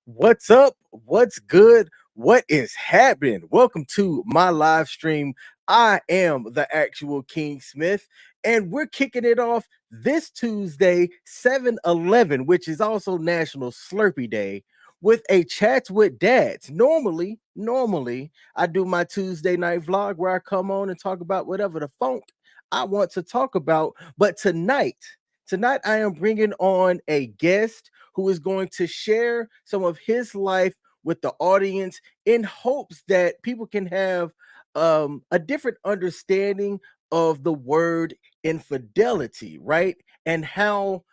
What's up? What's good? What is happening? Welcome to my live stream. I am the actual King Smith, and we're kicking it off this Tuesday, 7/11, which is also National Slurpee Day, with a chat with dads. Normally, I do my Tuesday night vlog where I come on and talk about whatever the funk I want to talk about. But tonight I am bringing on a guest who is going to share some of his life with the audience in hopes that people can have a different understanding of the word infidelity, right? And how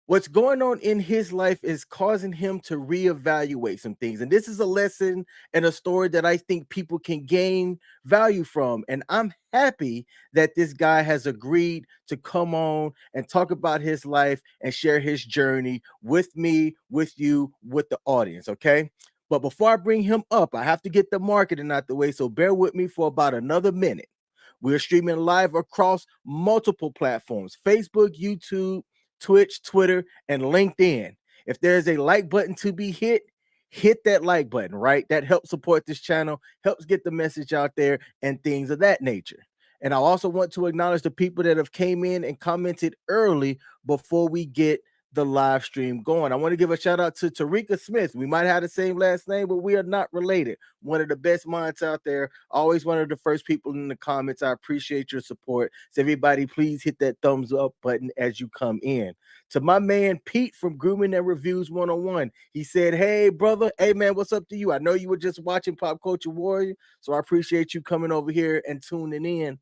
what's going on in his life is causing him to reevaluate some things. And this is a lesson and a story that I think people can gain value from. And I'm happy that this guy has agreed to come on and talk about his life and share his journey with me, with you, with the audience. Okay. But before I bring him up, I have to get the marketing out the way. So bear with me for about another minute. We're streaming live across multiple platforms: Facebook, YouTube, Twitch, Twitter, and LinkedIn. If there's a like button to be hit that like button, right? That helps support this channel, helps get the message out there, and things of that nature. And I also want to acknowledge the people that have came in and commented early before we get the live stream going. I want to give a shout out to Tarika Smith. We might have the same last name, but we are not related. One of the best minds out there. Always one of the first people in the comments. I appreciate your support. So everybody, please hit that thumbs up button as you come in. To my man Pete from Grooming and Reviews 101, he said, "Hey brother, hey man, what's up to you? I know you were just watching Pop Culture Warrior, so I appreciate you coming over here and tuning in.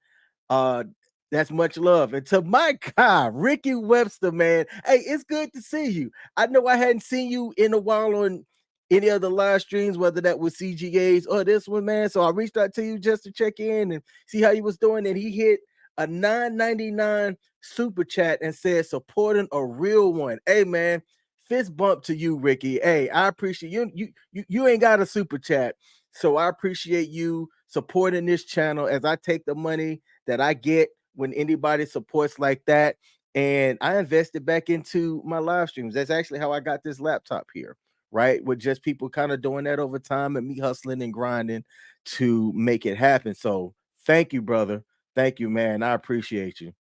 That's much love." And to my guy, Ricky Webster, man, hey, it's good to see you. I know I hadn't seen you in a while on any of the live streams, whether that was CGA's or this one, man. So I reached out to you just to check in and see how you was doing. And he hit a $9.99 super chat and said, "Supporting a real one." Hey, man, fist bump to you, Ricky. Hey, I appreciate you. You ain't got a super chat, so I appreciate you supporting this channel as I take the money that I get when anybody supports like that, and I invested back into my live streams. That's actually how I got this laptop here, right? With just people kind of doing that over time and me hustling and grinding to make it happen. So thank you, brother. Thank you, man. I appreciate you.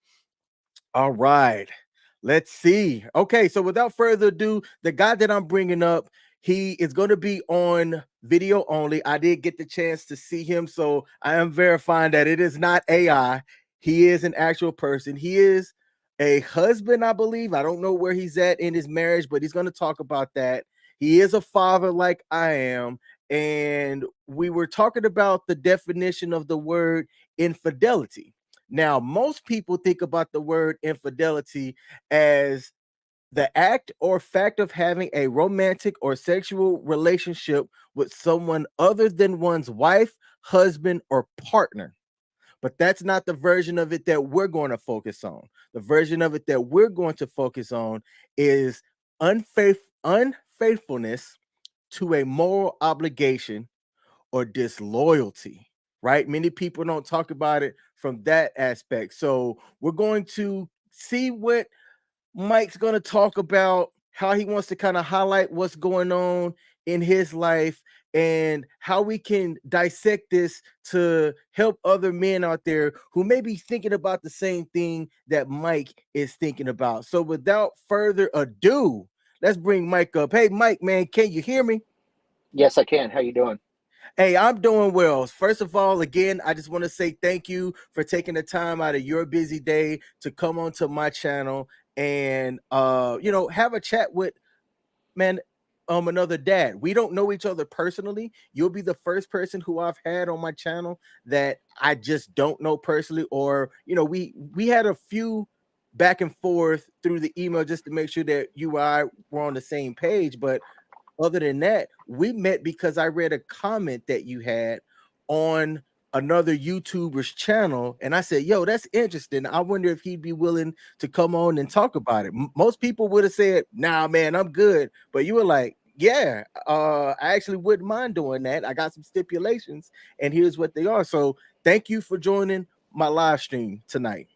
All right. Let's see. Okay, so without further ado, the guy that I'm bringing up, he is going to be on video only. I did get the chance to see him, so I am verifying that it is not AI. He is an actual person. He is a husband, I believe. I don't know where he's at in his marriage, but he's going to talk about that. He is a father like I am, and we were talking about the definition of the word infidelity. Now, most people think about the word infidelity as the act or fact of having a romantic or sexual relationship with someone other than one's wife, husband, or partner. But that's not the version of it that we're going to focus on. The version of it that we're going to focus on is unfaithfulness to a moral obligation or disloyalty, right? Many people don't talk about it from that aspect. So we're going to see what Mike's going to talk about, how he wants to kind of highlight what's going on in his life and how we can dissect this to help other men out there who may be thinking about the same thing that Mike is thinking about. So without further ado, let's bring Mike up. Hey, Mike, man, can you hear me? Yes, I can. How you doing? Hey, I'm doing well. First of all, again, I just want to say thank you for taking the time out of your busy day to come onto my channel and have a chat with man another dad. We don't know each other personally. You'll be the first person who I've had on my channel that I just don't know personally, or we had a few back and forth through the email just to make sure that you and I were on the same page, but other than that, we met because I read a comment that you had on another YouTuber's channel, and I said, "Yo, that's interesting. I wonder if he'd be willing to come on and talk about it." Most people would have said, "Nah, man, I'm good," but you were like, "Yeah, I actually wouldn't mind doing that. I got some stipulations, and here's what they are." So, thank you for joining my live stream tonight.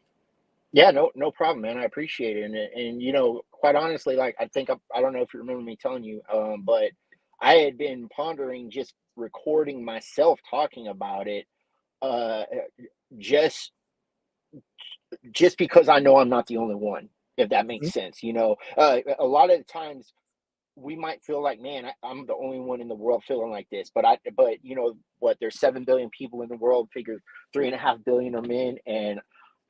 Yeah, no problem, man. I appreciate it. And quite honestly, like I don't know if you remember me telling you, but I had been pondering just recording myself talking about it, uh, just just because I know I'm not the only one, if that makes Mhm. sense. A lot of the times we might feel like, man, I'm the only one in the world feeling like this, but you know what? There's 7 billion people in the world. Figure 3.5 billion are men, and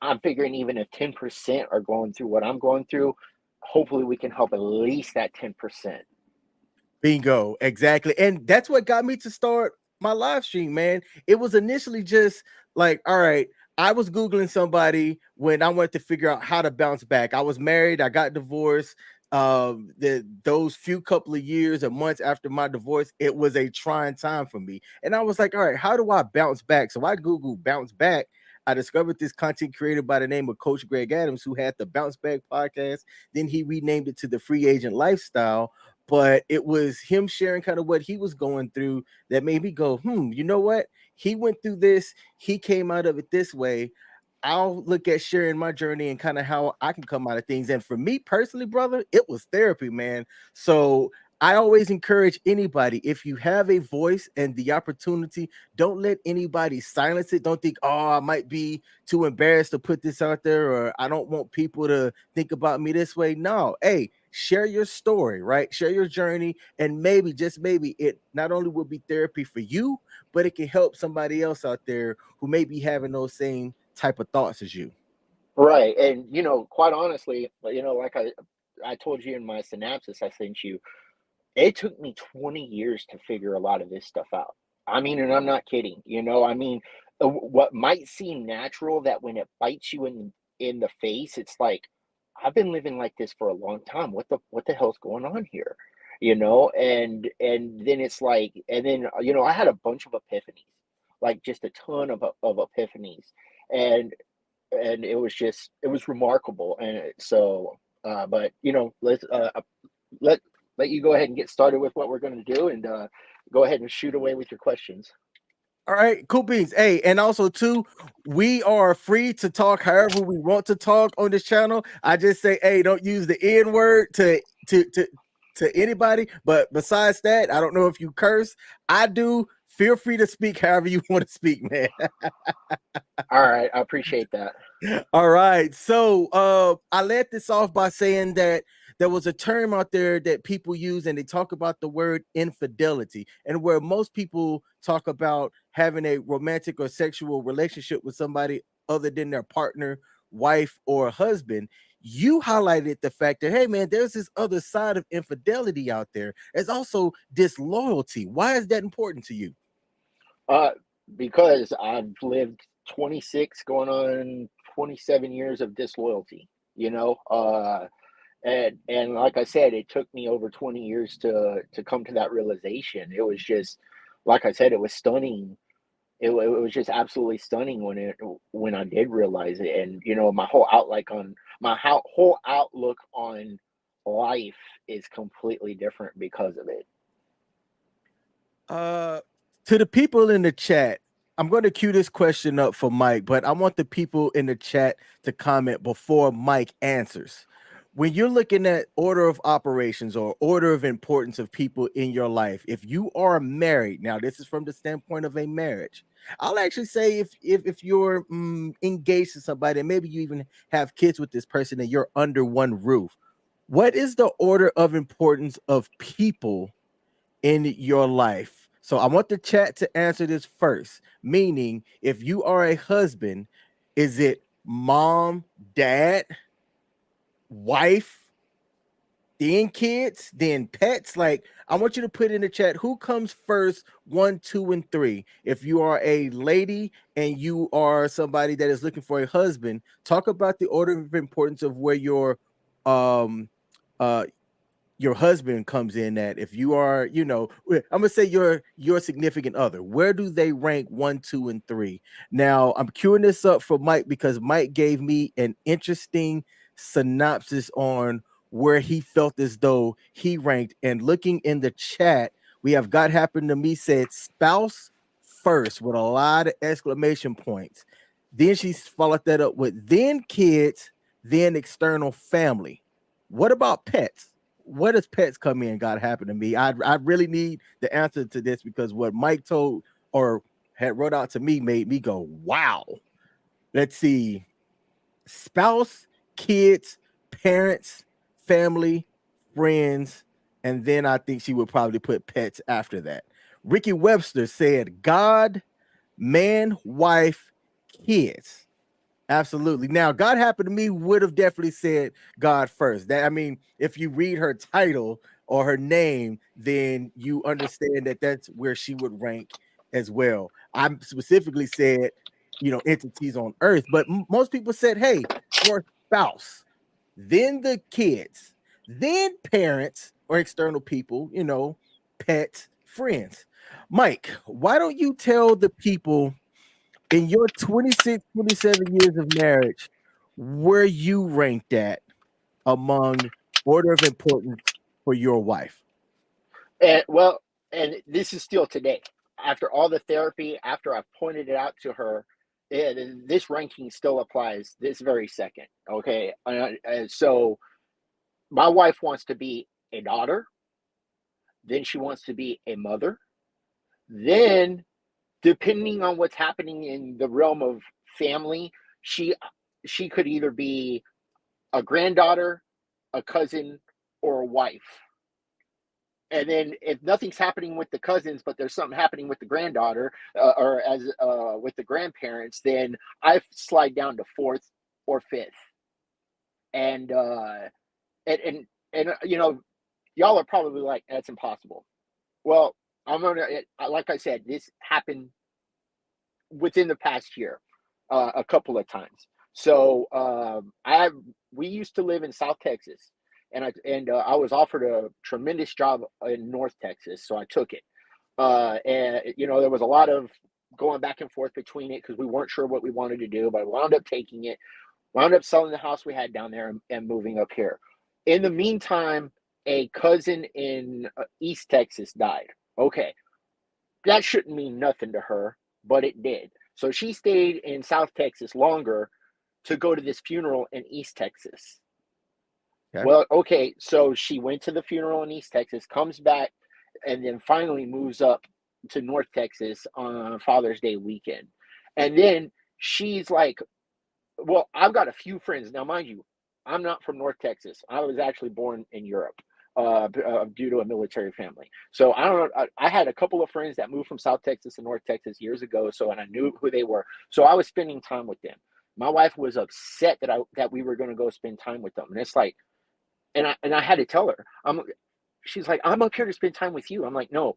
I'm figuring even if 10% are going through what I'm going through, hopefully we can help at least that 10%. Bingo, exactly. And that's what got me to start my live stream, man. It was initially just like, all right, I was Googling somebody when I wanted to figure out how to bounce back. I was married, I got divorced. Those few couple of years or months after my divorce, it was a trying time for me. And I was like, all right, how do I bounce back? So I Googled bounce back. I discovered this content creator by the name of Coach Greg Adams, who had the Bounce Back podcast. Then he renamed it to the Free Agent Lifestyle, but it was him sharing kind of what he was going through that made me go, you know what? He went through this, he came out of it this way. I'll look at sharing my journey and kind of how I can come out of things. And for me personally, brother, it was therapy, man. So I always encourage anybody, if you have a voice and the opportunity, don't let anybody silence it. Don't think, oh, I might be too embarrassed to put this out there, or I don't want people to think about me this way. No, hey, share your story, right? Share your journey, and maybe, just maybe, it not only will be therapy for you, but it can help somebody else out there who may be having those same type of thoughts as you. Right, and quite honestly, like I told you in my synopsis I sent you, it took me 20 years to figure a lot of this stuff out. I mean, and I'm not kidding. I mean, what might seem natural, that when it bites you in the face, it's like, I've been living like this for a long time. What the hell's going on here? And then it's like, and then I had a bunch of epiphanies, like just a ton of epiphanies, and it was remarkable. And so, but let let you go ahead and get started with what we're going to do, and go ahead and shoot away with your questions. All right, cool beans. Hey, and also too, we are free to talk however we want to talk on this channel. I just say, hey, don't use the N word to to anybody. But besides that, I don't know if you curse. I do. Feel free to speak however you want to speak, man. All right, I appreciate that. All right. So I led this off by saying that there was a term out there that people use and they talk about the word infidelity, and where most people talk about having a romantic or sexual relationship with somebody other than their partner, wife, or husband. You highlighted the fact that, hey man, there's this other side of infidelity out there. There's also disloyalty. Why is that important to you? Uh, because I've lived 26 going on 27 years of disloyalty, you know. And like I said, it took me over 20 years to come to that realization. It was just, like I said, it was stunning. It was just absolutely stunning when I did realize it. And you know, whole outlook on life is completely different because of it. Uh, to the people in the chat, I'm going to cue this question up for Mike, but I want the people in the chat to comment before Mike answers. When you're looking at order of operations or order of importance of people in your life, if you are married, now this is from the standpoint of a marriage. I'll actually say if you're engaged to somebody and maybe you even have kids with this person and you're under one roof, what is the order of importance of people in your life? So I want the chat to answer this first. Meaning, if you are a husband, is it mom, dad, wife, then kids, then pets? Like, I want you to put in the chat who comes first, 1, 2, and 3. If you are a lady and you are somebody that is looking for a husband, talk about the order of importance of where um uh your husband comes in at. If you are, I'm gonna say your significant other, where do they rank 1, 2, and 3? Now I'm queuing this up for Mike because Mike gave me an interesting synopsis on where he felt as though he ranked. And looking in the chat, we have "God Happened to Me" said spouse first with a lot of exclamation points. Then she followed that up with then kids, then external family. What about pets? What does pets come in? God Happened to Me. I really need the answer to this because what Mike told or had wrote out to me made me go, wow. Let's see. Spouse, kids, parents, family, friends, and then I think she would probably put pets after that. Ricky Webster said God, man, wife, kids. Absolutely. Now, God Happened to Me would have definitely said God first. That, I mean, if you read her title or her name, then you understand that that's where she would rank as well. I specifically said, entities on earth, but most people said, hey, for spouse, then the kids, then parents or external people, pets, friends. Mike, why don't you tell the people in your 26, 27 years of marriage, where you ranked at among order of importance for your wife? And well, and this is still today. After all the therapy, after I've pointed it out to her, this ranking still applies this very second. Okay. So my wife wants to be a daughter, then she wants to be a mother, then depending on what's happening in the realm of family, she she could either be a granddaughter, a cousin, or a wife. And then if nothing's happening with the cousins, but there's something happening with the granddaughter or as with the grandparents, then I slide down to fourth or fifth. And and you know, y'all are probably like, that's impossible. Well, like I said, this happened within the past year, a couple of times. So we used to live in South Texas, and I was offered a tremendous job in North Texas, so I took it. And you know, there was a lot of going back and forth between it because we weren't sure what we wanted to do, but I wound up taking it. Wound up selling the house we had down there and moving up here. In the meantime, a cousin in East Texas died. Okay, that shouldn't mean nothing to her, but it did. So she stayed in South Texas longer to go to this funeral in East Texas. Okay. Well, okay, so she went to the funeral in East Texas, comes back, and then finally moves up to North Texas on Father's Day weekend. And then she's like, well, I've got a few friends. Now, mind you, I'm not from North Texas. I was actually born in Europe due to a military family. So I don't know. I had a couple of friends that moved from South Texas to North Texas years ago. So, and I knew who they were. So I was spending time with them. My wife was upset that we were going to go spend time with them. And it's like, and I had to tell her, she's like, I'm up here to spend time with you. I'm like, no,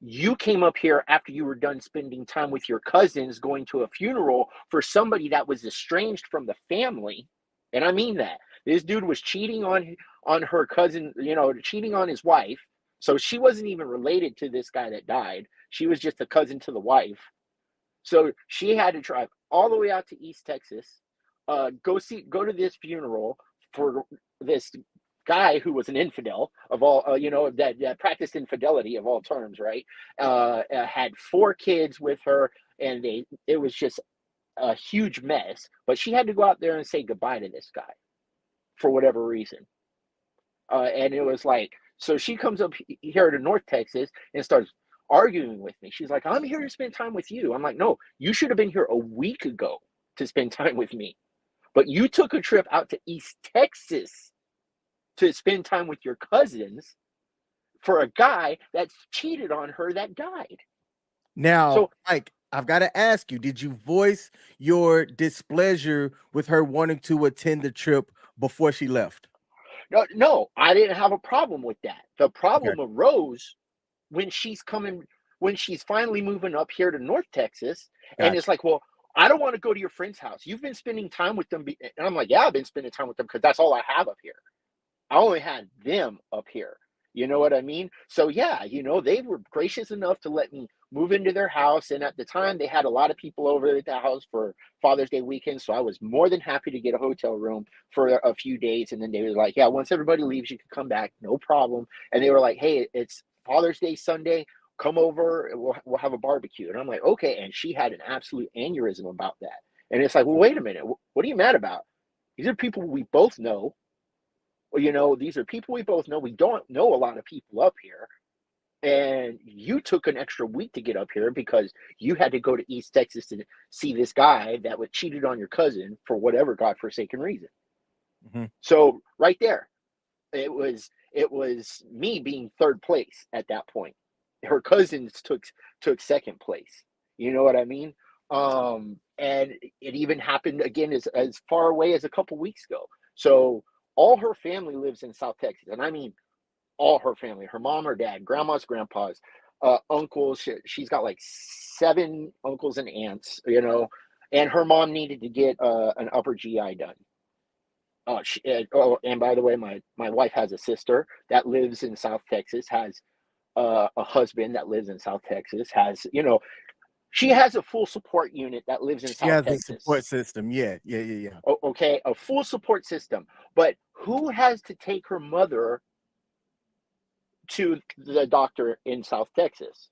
you came up here after you were done spending time with your cousins going to a funeral for somebody that was estranged from the family. And I mean that. This dude was cheating on her cousin, cheating on his wife. So she wasn't even related to this guy that died. She was just a cousin to the wife. So she had to drive all the way out to East Texas, go to this funeral for this guy who was an infidel of all, that practiced infidelity of all terms, right? Had 4 kids with her, and it was just a huge mess. But she had to go out there and say goodbye to this guy for whatever reason. And it was like, so she comes up here to North Texas and starts arguing with me. She's like, I'm here to spend time with you. I'm like, no, you should have been here a week ago to spend time with me. But you took a trip out to East Texas to spend time with your cousins for a guy that's cheated on her that died. Now, So Mike, I've got to ask you, did you voice your displeasure with her wanting to attend the trip before she left? no, I didn't have a problem with that. The Okay. problem arose when she's finally moving up here to North Texas, and it's Gotcha. like, well, I don't want to go to your friend's house. You've been spending time with them, and I'm like, yeah, I've been spending time with them because that's all I have up here. I only had them up here. You know what I mean? So yeah, they were gracious enough to let me move into their house. And at the time they had a lot of people over at the house for Father's Day weekend. So I was more than happy to get a hotel room for a few days. And then they were like, yeah, once everybody leaves, you can come back. No problem. And they were like, hey, it's Father's Day Sunday. Come over and we'll have a barbecue. And I'm like, okay. And she had an absolute aneurysm about that. And it's like, well, wait a minute. What are you mad about? These are people we both know. These are people we both know. We don't know a lot of people up here. And you took an extra week to get up here because you had to go to East Texas to see this guy that was cheated on your cousin for whatever godforsaken reason. Mhm. So right there, it was me being third place at that point. Her cousins took second place. You know what I mean? And it even happened again as far away as a couple weeks ago. So all her family lives in South Texas, and I mean all her family, her mom, her dad, grandmas, grandpas, uncles. She's got like 7 uncles and aunts, and her mom needed to get an upper GI done. And by the way, my wife has a sister that lives in South Texas, has a husband that lives in South Texas, she has a full support unit that lives in She South has a Texas. support system. Yeah, yeah, yeah, yeah. Okay, a full support system. But who has to take her mother to the doctor in South Texas?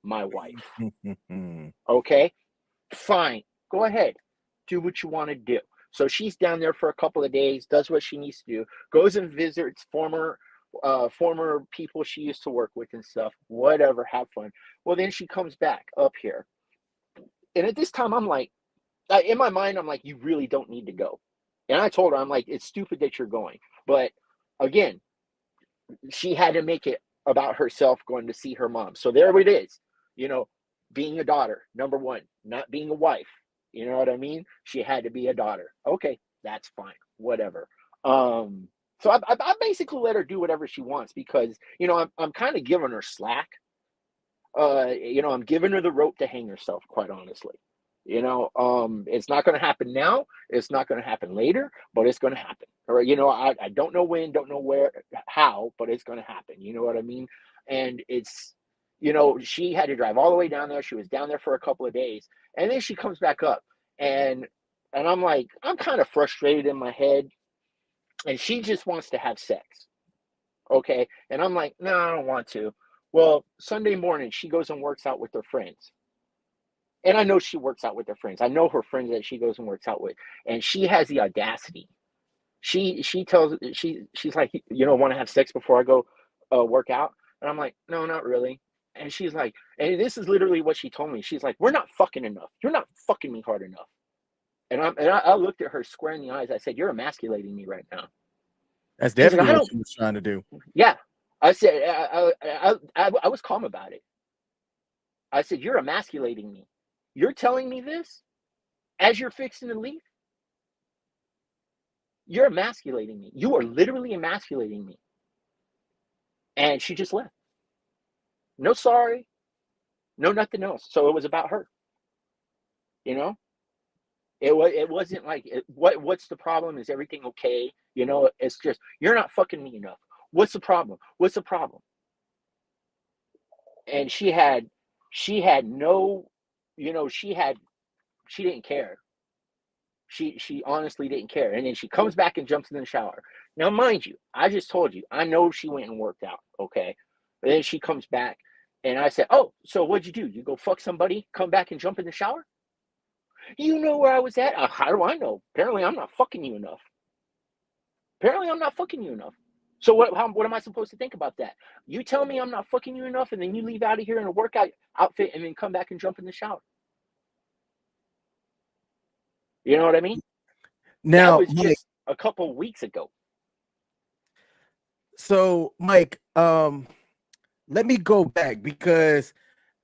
My wife. Okay, fine. Go ahead. Do what you want to do. So she's down there for a couple of days, does what she needs to do, goes and visits former people she used to work with and stuff, whatever, have fun. Well, then she comes back up here. And at this time, I'm like, in my mind, I'm like, you really don't need to go. And I told her, I'm like, it's stupid that you're going. But again, she had to make it about herself going to see her mom. So there it is, you know, being a daughter, number one, not being a wife. You know what I mean? She had to be a daughter. Okay, that's fine, whatever. So I basically let her do whatever she wants because I'm kind of giving her slack. I'm giving her the rope to hang herself, quite honestly. It's not going to happen now. It's not going to happen later, but it's going to happen. Or, I don't know when, don't know where, how, but it's going to happen. You know what I mean? And she had to drive all the way down there. She was down there for a couple of days, and then she comes back up, and I'm like, I'm kind of frustrated in my head, and she just wants to have sex. Okay, and I'm like, no, I don't want to. Well, Sunday morning, she goes and works out with her friends. And I know she works out with her friends. I know her friends that she goes and works out with. And she has the audacity. She tells she's like, want to have sex before I go work out, and I'm like, no, not really. And she's like, and this is literally what she told me. She's like, we're not fucking enough. You're not fucking me hard enough. And I looked at her square in the eyes. I said, you're emasculating me right now. That's She's like, definitely I what don't. she was trying to do. Yeah, I said, I was calm about it. I said, you're emasculating me. You're telling me this as you're fixing to leave. You're emasculating me. You are literally emasculating me. And she just left. No sorry, no nothing else. So it was about her. You know, it wasn't like what's the problem? Is everything okay? It's just you're not fucking me enough. What's the problem? What's the problem? And she had no, she didn't care. She honestly didn't care. And then she comes back and jumps in the shower. Now, mind you, I just told you, I know she went and worked out. Okay. And then she comes back and I said, oh, so what'd you do? You go fuck somebody, come back and jump in the shower? You know where I was at? How do I know? Apparently I'm not fucking you enough. So what am I supposed to think about that? You tell me I'm not fucking you enough, and then you leave out of here in a workout outfit and then come back and jump in the shower. You know what I mean? That Now, was Mike, just a couple weeks ago. so Mike, let me go back because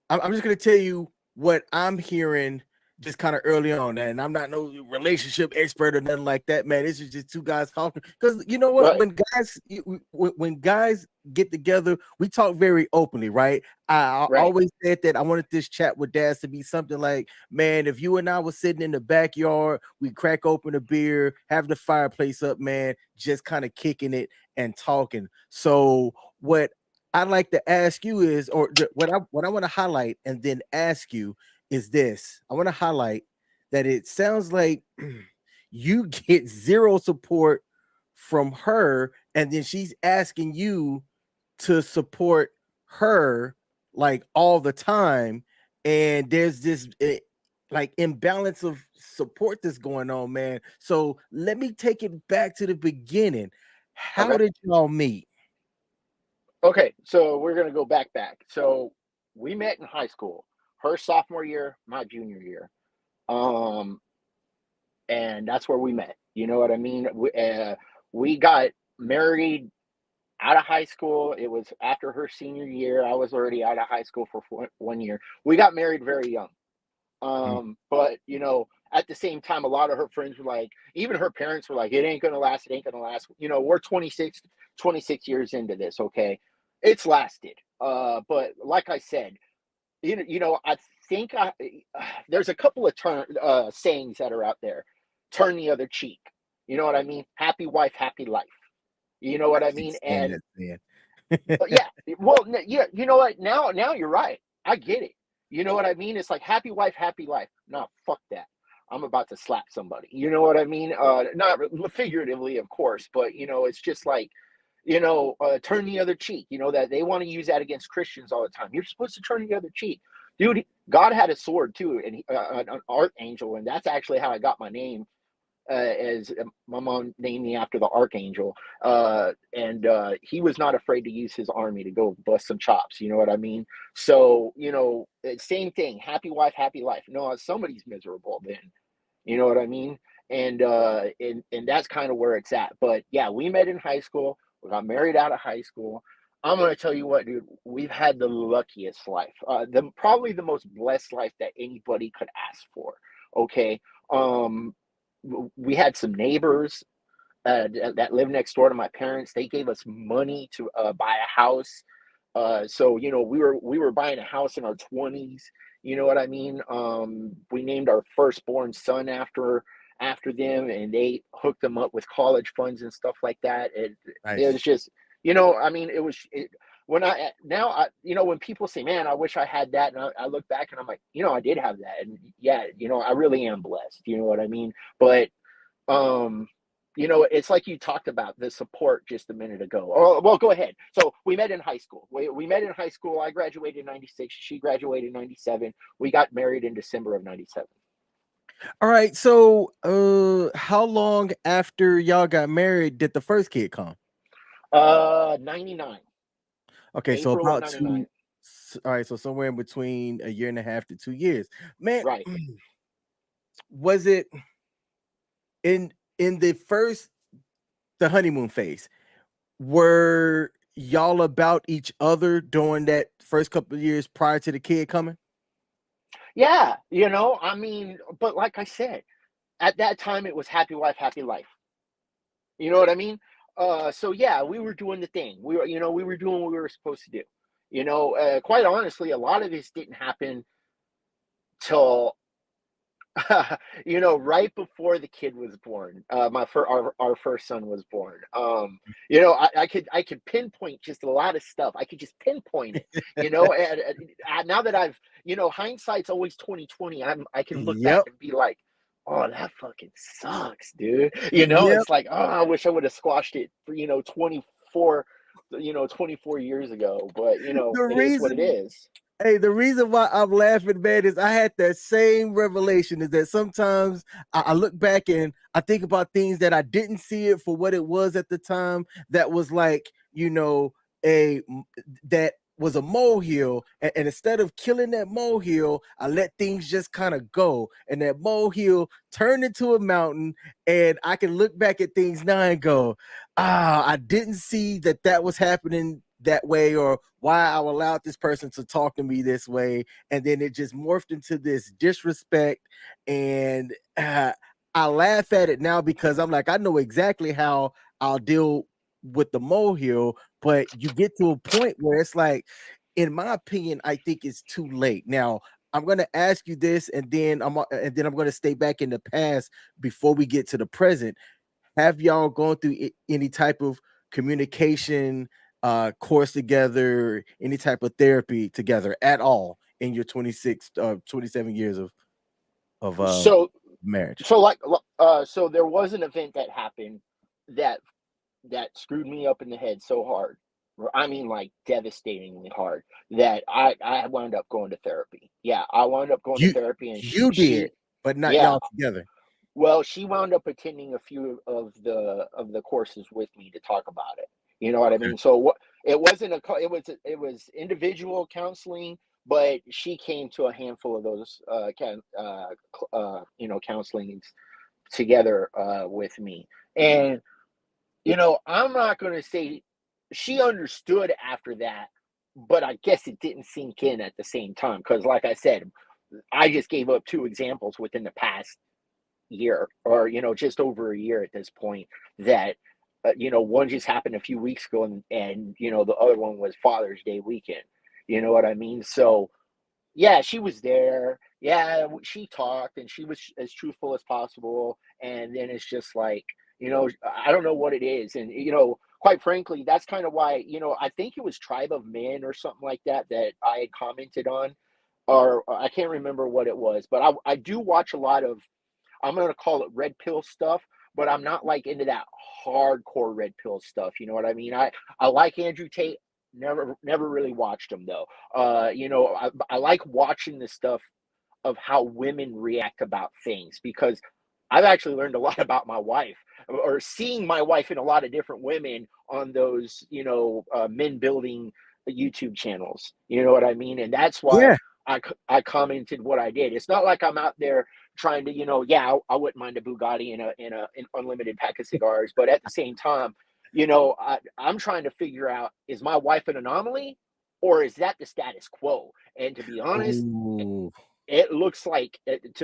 I'm just gonna tell you what I'm hearing just kind of early on, and I'm not no relationship expert or nothing like that, man. This is just two guys talking. Because you know what, Right. when guys get together, we talk very openly, right? I Right. always said that I wanted this chat with Daz to be something like, man, if you and I were sitting in the backyard, we crack open a beer, have the fireplace up, man, just kind of kicking it and talking. So what I'd like to ask you is, what I want to highlight and then ask you is this. I want to highlight that it sounds like you get zero support from her, and then she's asking you to support her like all the time. And there's this like imbalance of support that's going on, man. So let me take it back to the beginning. How Okay. did y'all meet? Okay. So we're gonna go back. So we met in high school. Her sophomore year, my junior year. Um, and that's where we met. You know what I mean? We got married out of high school. It was after her senior year. I was already out of high school for 1 year. We got married very young. Mm. But at the same time, a lot of her friends were like, even her parents were like, it ain't gonna last, it ain't gonna last. We're 26 years into this, okay? It's lasted. But like I said, I think there's a couple of sayings that are out there. Turn the other cheek. You know what I mean? Happy wife, happy life. You know I what I can't mean? stand And that man. yeah, well, yeah, you know what? Now you're right. I get it. You know what I mean? It's like happy wife, happy life. No, fuck that. I'm about to slap somebody. You know what I mean? Not figuratively, of course, but it's just like, turn the other cheek. That they want to use that against Christians all the time. You're supposed to turn the other cheek, dude. God had a sword too, and an archangel, and that's actually how I got my name. As my mom named me after the archangel, and he was not afraid to use his army to go bust some chops. You know what I mean? So same thing. Happy wife, happy life. No, somebody's miserable then. You know what I mean? And that's kind of where it's at. But yeah, we met in high school. We got married out of high school. I'm gonna tell you what, dude. We've had the luckiest life, probably the most blessed life that anybody could ask for. Okay, um, we had some neighbors that lived next door to my parents. They gave us money to buy a house. So we were buying a house in our 20s. You know what I mean? We named our firstborn son after them, and they hooked them up with college funds and stuff like that. It was Nice. just, I mean, when when people say, "Man, I wish I had that," and I look back and I'm like, I did have that, and yeah, I really am blessed. You know what I mean? But um it's like you talked about the support just a minute ago. Oh, well, go ahead. So we met in high school. We met in high school. I graduated in 96. She graduated in 97. We got married in December of 97. All right. So, how long after y'all got married did the first kid come? 99, Okay, so April of about two. 99. All right, so somewhere in between a year and a half to 2 years. Man, Right. was it in the first the honeymoon phase? Were y'all about each other during that first couple of years prior to the kid coming? Yeah, I mean, but like I said, at that time it was happy wife, happy life. You know what I mean? So yeah, we were doing the thing. We were doing what we were supposed to do. Quite honestly, a lot of this didn't happen till right before the kid was born. Our first son was born. I could pinpoint just a lot of stuff. I could just pinpoint it. And now that hindsight's always 2020. I can look back Yep. and be like, oh, that fucking sucks, dude. Yep. It's like, oh, I wish I would have squashed it for 24 years ago. But The it is what it reason is. Hey, the reason why I'm laughing, man, is I had that same revelation. Is that sometimes I look back and I think about things that I didn't see it for what it was at the time. That was like, a that was a molehill, and instead of killing that molehill, I let things just kind of go, and that molehill turned into a mountain. And I can look back at things now and go, I didn't see that that was happening that way, or why I allowed this person to talk to me this way. And then it just morphed into this disrespect. And I laugh at it now because I'm like, I know exactly how I'll deal with the molehill. But you get to a point where it's like, in my opinion, I think it's too late. Now, I'm going to ask you this, and then I'm going to stay back in the past before we get to the present. Have y'all gone through any type of communication course together, any type of therapy together at all in your 26 27 years of So marriage? so there was an event that happened that screwed me up in the head so hard. I mean, like devastatingly hard, that I wound up going to therapy. Yeah, I wound up going to You therapy, and you did, but not yeah, y'all together. well, she wound up attending a few of the courses with me to talk about it. You know what I Okay. mean? So what it wasn't a co- it was individual counseling, but she came to a handful of those counselings together with me. And I'm not going to say she understood after that, but I guess it didn't sink in at the same time because, like I said, I just gave up two examples within the past year, or just over a year at this point, that one just happened a few weeks ago, and the other one was Father's Day weekend. You know what I mean? So yeah, she was there. Yeah, she talked, and she was as truthful as possible. And then it's just like, I don't know what it is. And, quite frankly, that's kind of why, I think it was Tribe of Men or something like that that I had commented on, or I can't remember what it was, but I do watch a lot of, I'm going to call it red pill stuff, but I'm not like into that hardcore red pill stuff. You know what I mean? I like Andrew Tate. Never really watched him though. I like watching the stuff of how women react about things, because I've actually learned a lot about my wife, or seeing my wife in a lot of different women on those, men building YouTube channels. You know what I mean? And that's why Yeah. I commented what I did. It's not like I'm out there trying to, yeah, I wouldn't mind a Bugatti and an unlimited pack of cigars, but at the same time, I'm trying to figure out, is my wife an anomaly, or is that the status quo? And to be honest, Ooh. it looks like it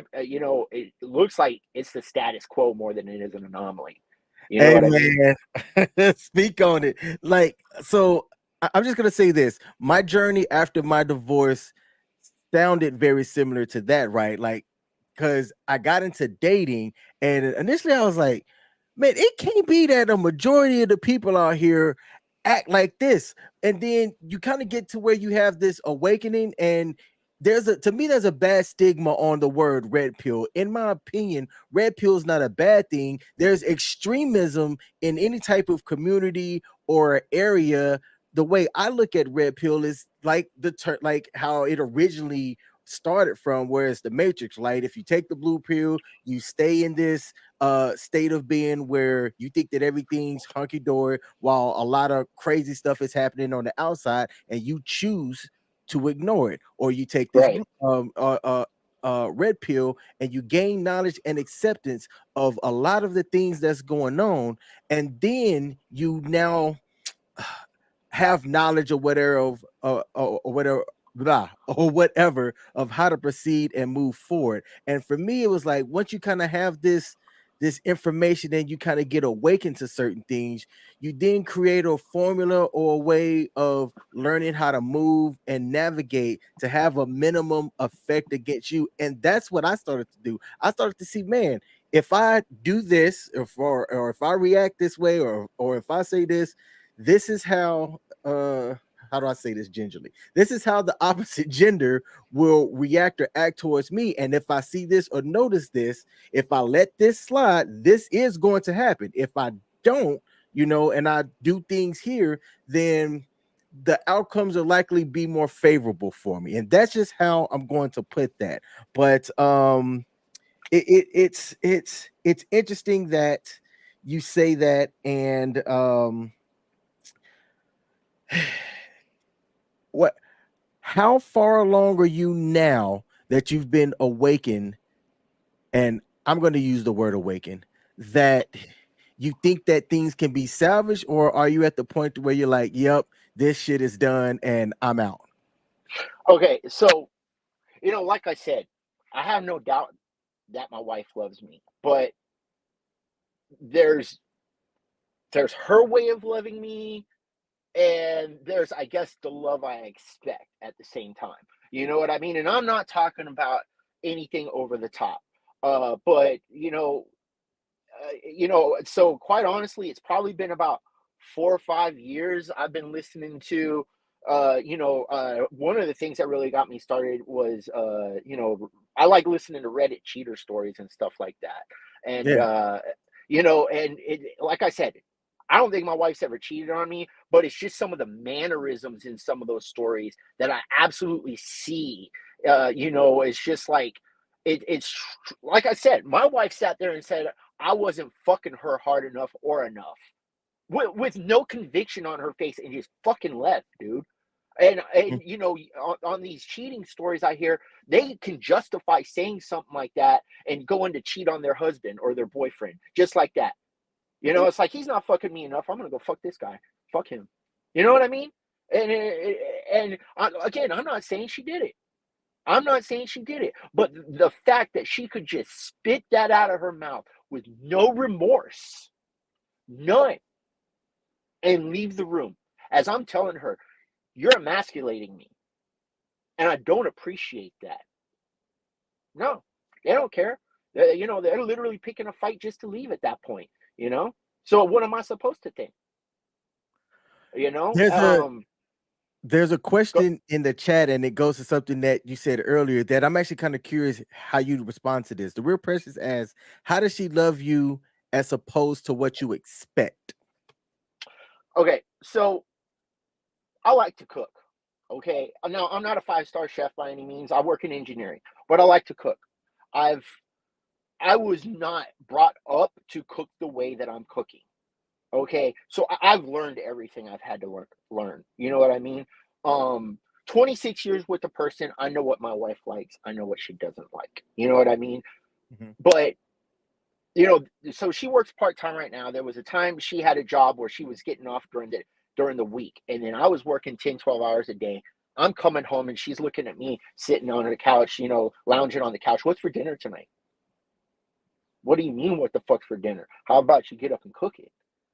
looks like it's the status quo more than it is an anomaly. You know Hey what I mean? man, speak on it. Like, so I'm just gonna say this. My journey after my divorce sounded very similar to that, right? Like, because I got into dating, and initially I was like, man, it can't be that a majority of the people out here act like this. And then you kind of get to where you have this awakening, and to me, there's a bad stigma on the word red pill. In my opinion, red pill is not a bad thing. There's extremism in any type of community or area. The way I look at red pill is like like how it originally started from, where it's the Matrix, right? If you take the blue pill, you stay in this state of being where you think that everything's hunky-dory while a lot of crazy stuff is happening on the outside, and you choose to ignore it. Or you take this Right. red pill, and you gain knowledge and acceptance of a lot of the things that's going on, and then you now have knowledge or whatever of or whatever, blah, or whatever, of how to proceed and move forward. And for me, it was like, once you kind of have this information and you kind of get awakened to certain things, you then create a formula or a way of learning how to move and navigate to have a minimum effect against you. And that's what I started to do. I started to see, man, if I do this, or if I react this way, or if I say this, this is how do I say this gingerly? This is how the opposite gender will react or act towards me. And if I see this or notice this, if I let this slide, this is going to happen. If I don't, and I do things here, then the outcomes are likely be more favorable for me. And that's just how I'm going to put that. But it's interesting that you say that. And what how far along are you now that you've been awakened? And I'm going to use the word awaken, that you think that things can be salvaged, or are you at the point where you're like, yep, this shit is done and I'm out? Okay, so like I said, I have no doubt that my wife loves me, but there's her way of loving me, and there's, I guess, the love I expect at the same time. You know what I mean? And I'm not talking about anything over the top. But so quite honestly, it's probably been about 4 or 5 years I've been listening to. One of the things that really got me started was, I like listening to Reddit cheater stories and stuff like that. And Yeah. and like I said, I don't think my wife's ever cheated on me, but it's just some of the mannerisms in some of those stories that I absolutely see. It's just like it's like I said, my wife sat there and said I wasn't fucking her hard enough or enough, with no conviction on her face, and just fucking left, dude. And on these cheating stories I hear, they can justify saying something like that and going to cheat on their husband or their boyfriend just like that. It's like, he's not fucking me enough. I'm gonna go fuck this guy. Fuck him. You know what I mean? Again, I'm not saying she did it. I'm not saying she did it, but the fact that she could just spit that out of her mouth with no remorse, none, and leave the room, as I'm telling her, you're emasculating me, and I don't appreciate that. No, they don't care. They're literally picking a fight just to leave at that point. So what am I supposed to think? You know, There's a um, there's a go, question in the chat, and it goes to something that you said earlier that I'm actually kind of curious how you respond to this. The Real Precious asks, how does she love you as opposed to what you expect? okay, so I like to cook. Okay, now I'm not a 5-star chef by any means. I work in engineering, but I like to cook. I've I was not brought up to cook the way that I'm cooking. Okay, so I've learned everything I've had to learn. You know what I mean? 26 years with the person, I know what my wife likes. I know what she doesn't like. You know what I mean? Mhm. But so she works part time right now. There was a time she had a job where she was getting off during the week, and then I was working 10, 12 hours a day. I'm coming home and she's looking at me sitting on the couch, lounging on the couch. What's for dinner tonight? What do you mean, what the fuck's for dinner? How about you get up and cook it?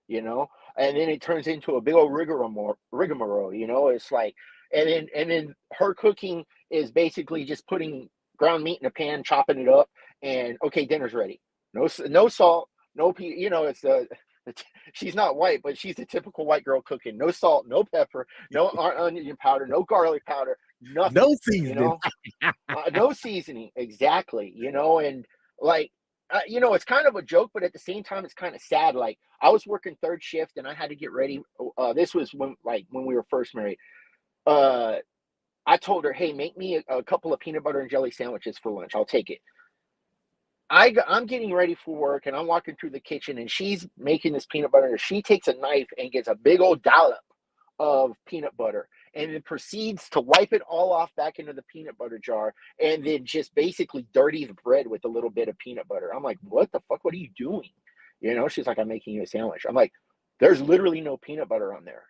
You know? And then it turns into a big old rigmarole, It's like, and then her cooking is basically just putting ground meat in a pan, chopping it up, and okay, dinner's ready. No salt, no it's she's not white, but she's the typical white girl cooking. No salt, no pepper, no onion powder, no garlic powder, nothing. No You seasoning. know, no seasoning, exactly. And like, it's kind of a joke, but at the same time, it's kind of sad. Like, I was working third shift, and I had to get ready. This was when we were first married. Uh, I told her, hey, make me a couple of peanut butter and jelly sandwiches for lunch. I'll take it. I'm getting ready for work and I'm walking through the kitchen and she's making this peanut butter. She takes a knife and gets a big old dollop of peanut butter and then proceeds to wipe it all off back into the peanut butter jar and then just basically dirty the bread with a little bit of peanut butter. I'm like, what the fuck? What are you doing? You know, she's like, I'm making you a sandwich. I'm like, there's literally no peanut butter on there.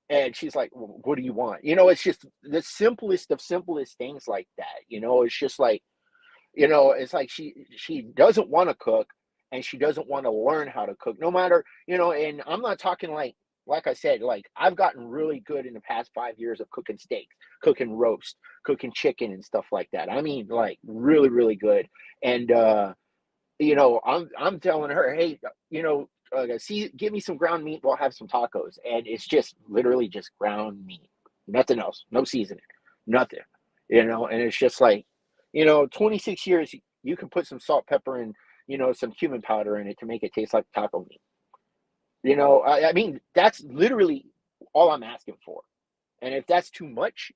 And she's like, well, what do you want? You know, it's just the simplest of simplest things like that. You know, it's just like, you know, it's like she doesn't want to cook and she doesn't want to learn how to cook, no matter, you know, and I'm not talking like I said, like I've gotten really good in the past 5 years of cooking steaks, cooking roast, cooking chicken and stuff like that. I mean, like really, really good. And you know, I'm telling her, hey, you know, see, give me some ground meat, we'll have some tacos. And it's just literally just ground meat, nothing else, no seasoning, nothing, you know, and it's just like, you know, 26 years, you can put some salt, pepper, and, you know, some cumin powder in it to make it taste like taco meat. You know, I mean, that's literally all I'm asking for. And if that's too much,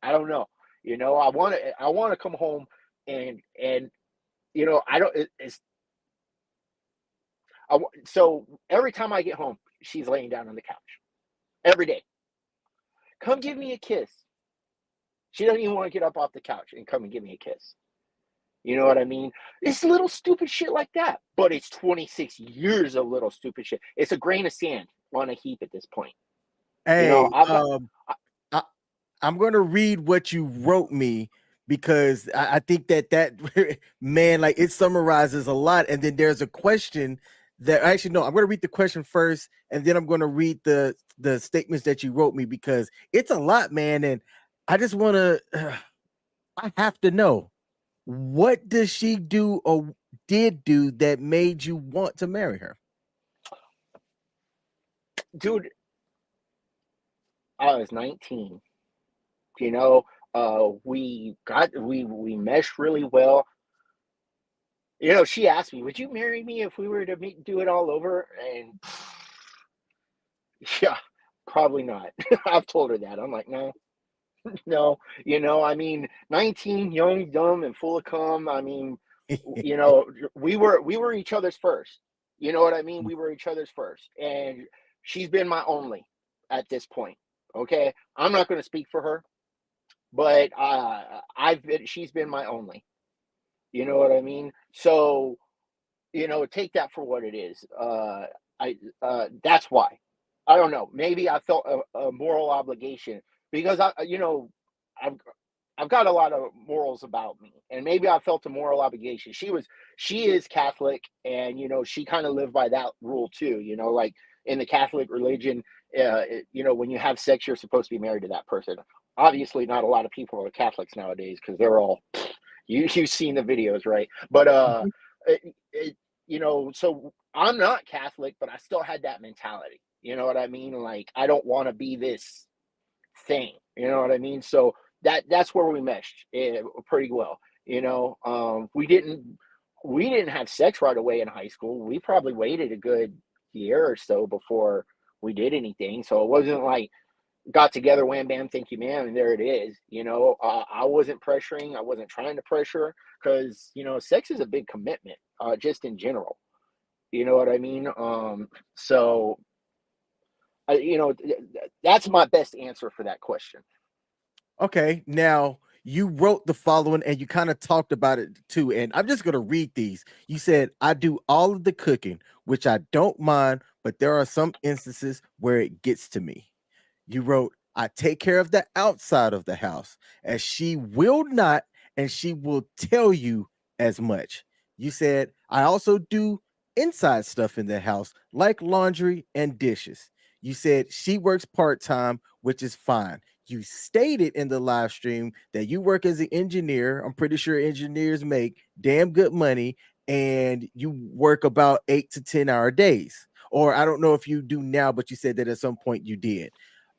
I don't know. You know, I want to come home and you know, I don't. It's so every time I get home, she's laying down on the couch every day. Come give me a kiss. She doesn't even want to get up off the couch and come and give me a kiss. You know what I mean? It's little stupid shit like that. But it's 26 years of little stupid shit. It's a grain of sand on a heap at this point. You know, Hey, I've got I, I'm gonna read what you wrote me because I think that man, like it summarizes a lot. And then there's a question that actually no, I'm gonna read the question first, and then I'm gonna read the statements that you wrote me because it's a lot, man. And I just wanna, I have to know, what does she do or did do that made you want to marry her? dude, I was 19. You know, we meshed really well. You know, she asked me, "Would you marry me if we were to do it all over?" And yeah, probably not. I've told her that. I'm like, no, no. You know, I mean, 19, young, dumb, and full of cum. I mean, you know, we were each other's first. You know what I mean? We were each other's first, and she's been my only at this point. Okay, I'm not going to speak for her, but she's been my only. You know what I mean? So, you know, take that for what it is. I That's why. I don't know. Maybe I felt a moral obligation because you know, I've I've got a lot of morals about me, and maybe I felt a moral obligation. She is Catholic, and you know, she kind of lived by that rule too. You know, like in the Catholic religion, you know, when you have sex, you're supposed to be married to that person. Obviously, not a lot of people are Catholics nowadays because they're all you've seen the videos, right? But it, you know, so I'm not Catholic, but I still had that mentality. You know what I mean? Like I don't want to be this thing. You know what I mean? So that's where we meshed pretty well. You know, we didn't have sex right away in high school. We probably waited a good year or so before we did anything. So it wasn't like got together, wham bam, thank you, ma'am, and there it is. You know, I wasn't pressuring, I wasn't trying to pressure because you know, sex is a big commitment, just in general. You know what I mean? So you know, that's my best answer for that question. Okay, now you wrote the following and you kind of talked about it too. And I'm just going to read these. You said, I do all of the cooking, which I don't mind, but there are some instances where it gets to me. You wrote, I take care of the outside of the house, as she will not, and she will tell you as much. You said, I also do inside stuff in the house, like laundry and dishes. You said she works part time, which is fine. You stated in the live stream that you work as an engineer. I'm pretty sure engineers make damn good money, and you work about 8 to 10 hour days. Or I don't know if you do now, but you said that at some point you did.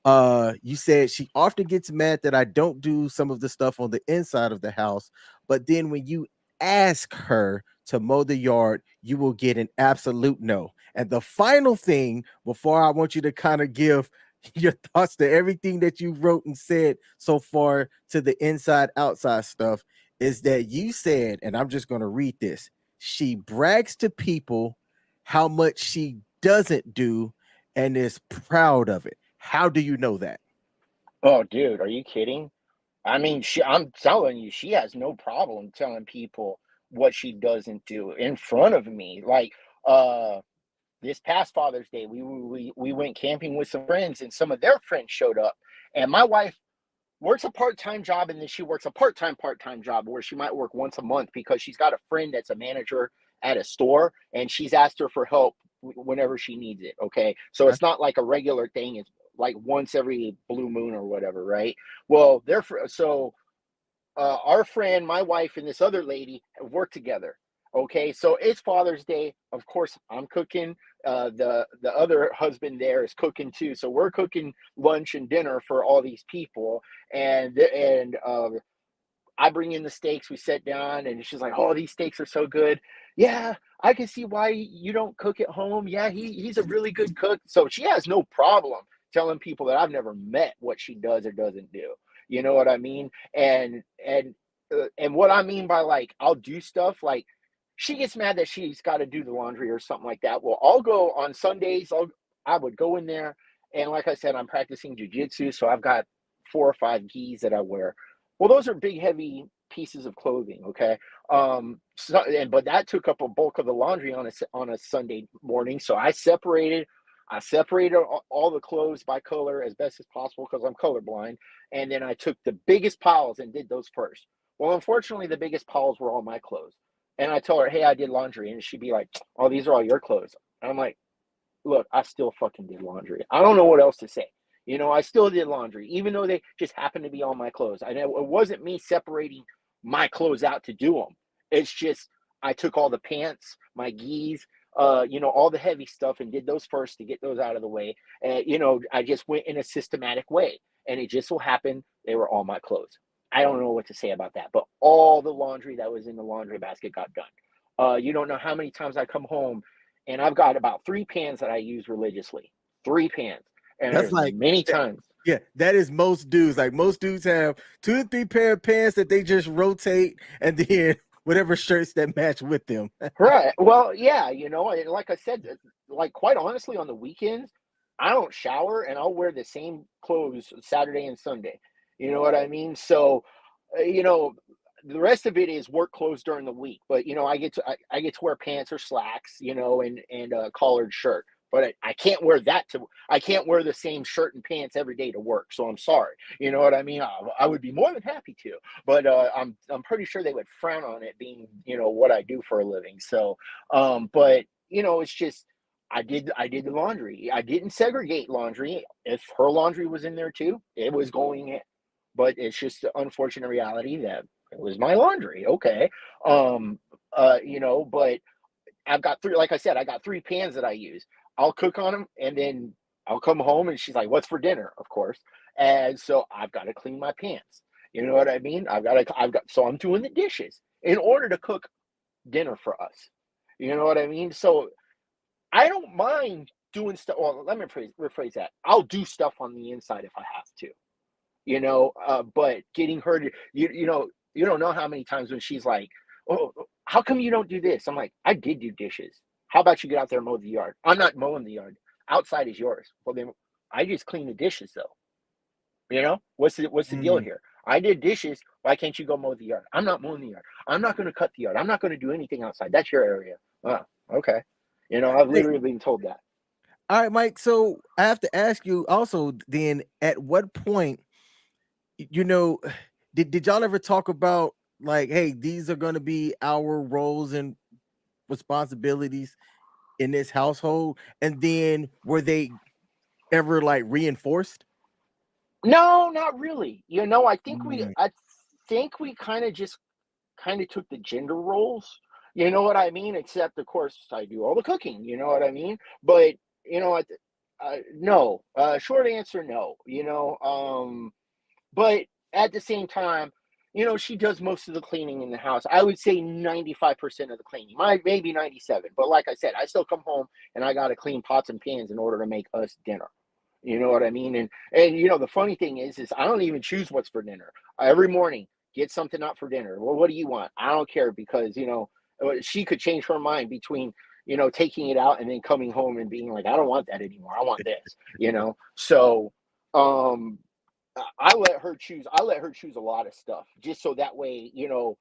You said she often gets mad that I don't do some of the stuff on the inside of the house, but then when you ask her to mow the yard, you will get an absolute no. And the final thing before I want you to kind of give your thoughts to everything that you wrote and said so far to the inside outside stuff is that you said, and I'm just going to read this. She brags to people how much she doesn't do and is proud of it. How do you know that? Oh, dude, are you kidding? I mean, I'm telling you, she has no problem telling people what she doesn't do in front of me. Like, uh, this past Father's Day, we went camping with some friends, and some of their friends showed up. And my wife works a part-time job, and then she works a part-time job where she might work once a month because she's got a friend that's a manager at a store, and she's asked her for help whenever she needs it. Okay, so Okay. it's not like a regular thing. It's like once every blue moon or whatever, right? Well, therefore, so our friend, my wife, and this other lady have worked together. Okay, so it's Father's Day. Of course, I'm cooking. The other husband there is cooking too. So we're cooking lunch and dinner for all these people, and I bring in the steaks. We sit down, and she's like, "Oh, these steaks are so good." Yeah, I can see why you don't cook at home. Yeah, he's a really good cook. So she has no problem telling people that I've never met what she does or doesn't do. You know what I mean? And what I mean by like I'll do stuff like she gets mad that she's got to do the laundry or something like that. Well, I'll go on Sundays. I would go in there, and like I said, I'm practicing jujitsu, so I've got 4 or 5 gis that I wear. Well, those are big, heavy pieces of clothing. Okay, but that took up a bulk of the laundry on a Sunday morning. So I separated all the clothes by color as best as possible because I'm colorblind, and then I took the biggest piles and did those first. Well, unfortunately, the biggest piles were all my clothes, and I told her, "Hey, I did laundry," and she'd be like, "Oh, these are all your clothes." And I'm like, look, I still fucking did laundry. I don't know what else to say. You know, I still did laundry, even though they just happened to be on my clothes. I know it wasn't me separating my clothes out to do them. It's just I took all the pants, my gis, all the heavy stuff and did those first to get those out of the way. And I just went in a systematic way, and it just so happened they were all my clothes. I don't know what to say about that, but all the laundry that was in the laundry basket got done. You don't know how many times I come home and I've got about 3 pans that I use religiously. 3 pans. And That's there's like many times. yeah, that is most dudes. Like most dudes have 2 to 3 pair of pants that they just rotate and then whatever shirts that match with them. Right. Well, yeah, and like I said, like quite honestly, on the weekends, I don't shower and I'll wear the same clothes Saturday and Sunday. You know what I mean? So, the rest of it is work clothes during the week. But I get to wear pants or slacks, and a collared shirt. But I can't wear I can't wear the same shirt and pants every day to work. So I'm sorry. You know what I mean? I would be more than happy to, but I'm pretty sure they would frown on it being what I do for a living. So, but it's just I did the laundry. I didn't segregate laundry. If her laundry was in there too, it was going in. But it's just the unfortunate reality that it was my laundry. Okay. Um, but I've got three, like I said, I got 3 pans that I use. I'll cook on them and then I'll come home and she's like, "What's for dinner?" Of course. And so I've got to clean my pans. You know what I mean? So I'm doing the dishes in order to cook dinner for us. You know what I mean? So I don't mind doing stuff. Well, let me rephrase that. I'll do stuff on the inside if I have to, but getting her to, you don't know how many times when she's like, "Oh, how come you don't do this?" I'm like, "I did do dishes. How about you get out there and mow the yard?" "I'm not mowing the yard. Outside is yours." "Well, then I just clean the dishes though. What's the deal Mm. here? I did dishes. Why can't you go mow the yard?" "I'm not mowing the yard. I'm not going to cut the yard. I'm not going to do anything outside. That's your area." "Oh, okay." I've Hey, literally been told that. all right, Mike. So I have to ask you also then at what point, you know, did y'all ever talk about like, hey, these are gonna be our roles and responsibilities in this household? And then were they ever like reinforced? No, not really. Mm. I think we kind of took the gender roles. You know what I mean? Except of course I do all the cooking. You know what I mean? But you know, no. Short answer, no. But at the same time, she does most of the cleaning in the house. I would say 95% of the cleaning, maybe 97. But like I said, I still come home and I got to clean pots and pans in order to make us dinner. You know what I mean? And you know, the funny thing is I don't even choose what's for dinner. Every morning, get something out for dinner. Well, what do you want? I don't care, because you know, she could change her mind between, you know, taking it out and then coming home and being like, I don't want that anymore. I want this, you know? So, um, I let her choose. I let her choose a lot of stuff, just so that way, you know,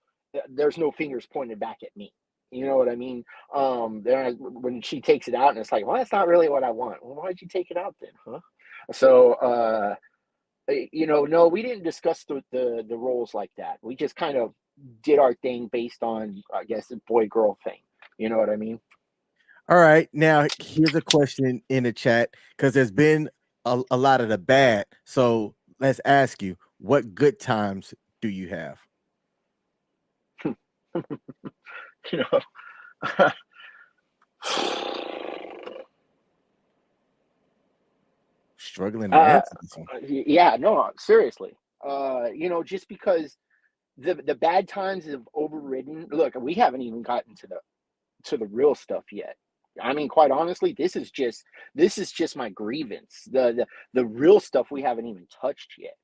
there's no fingers pointed back at me. You know what I mean? When she takes it out and it's like, well, that's not really what I want. Well, why'd you take it out then, huh? So, you know, no, we didn't discuss the roles like that. We just kind of did our thing based on, I guess, the boy girl thing. You know what I mean? All right, now here's a question in the chat, because there's been a lot of the bad. So let's ask you, what good times do you have? You know. Struggling to uh, answer this one. yeah, no, seriously. You know, just because the bad times have overridden. Look, we haven't even gotten to the real stuff yet. I mean, quite honestly, this is just my grievance. The real stuff we haven't even touched yet.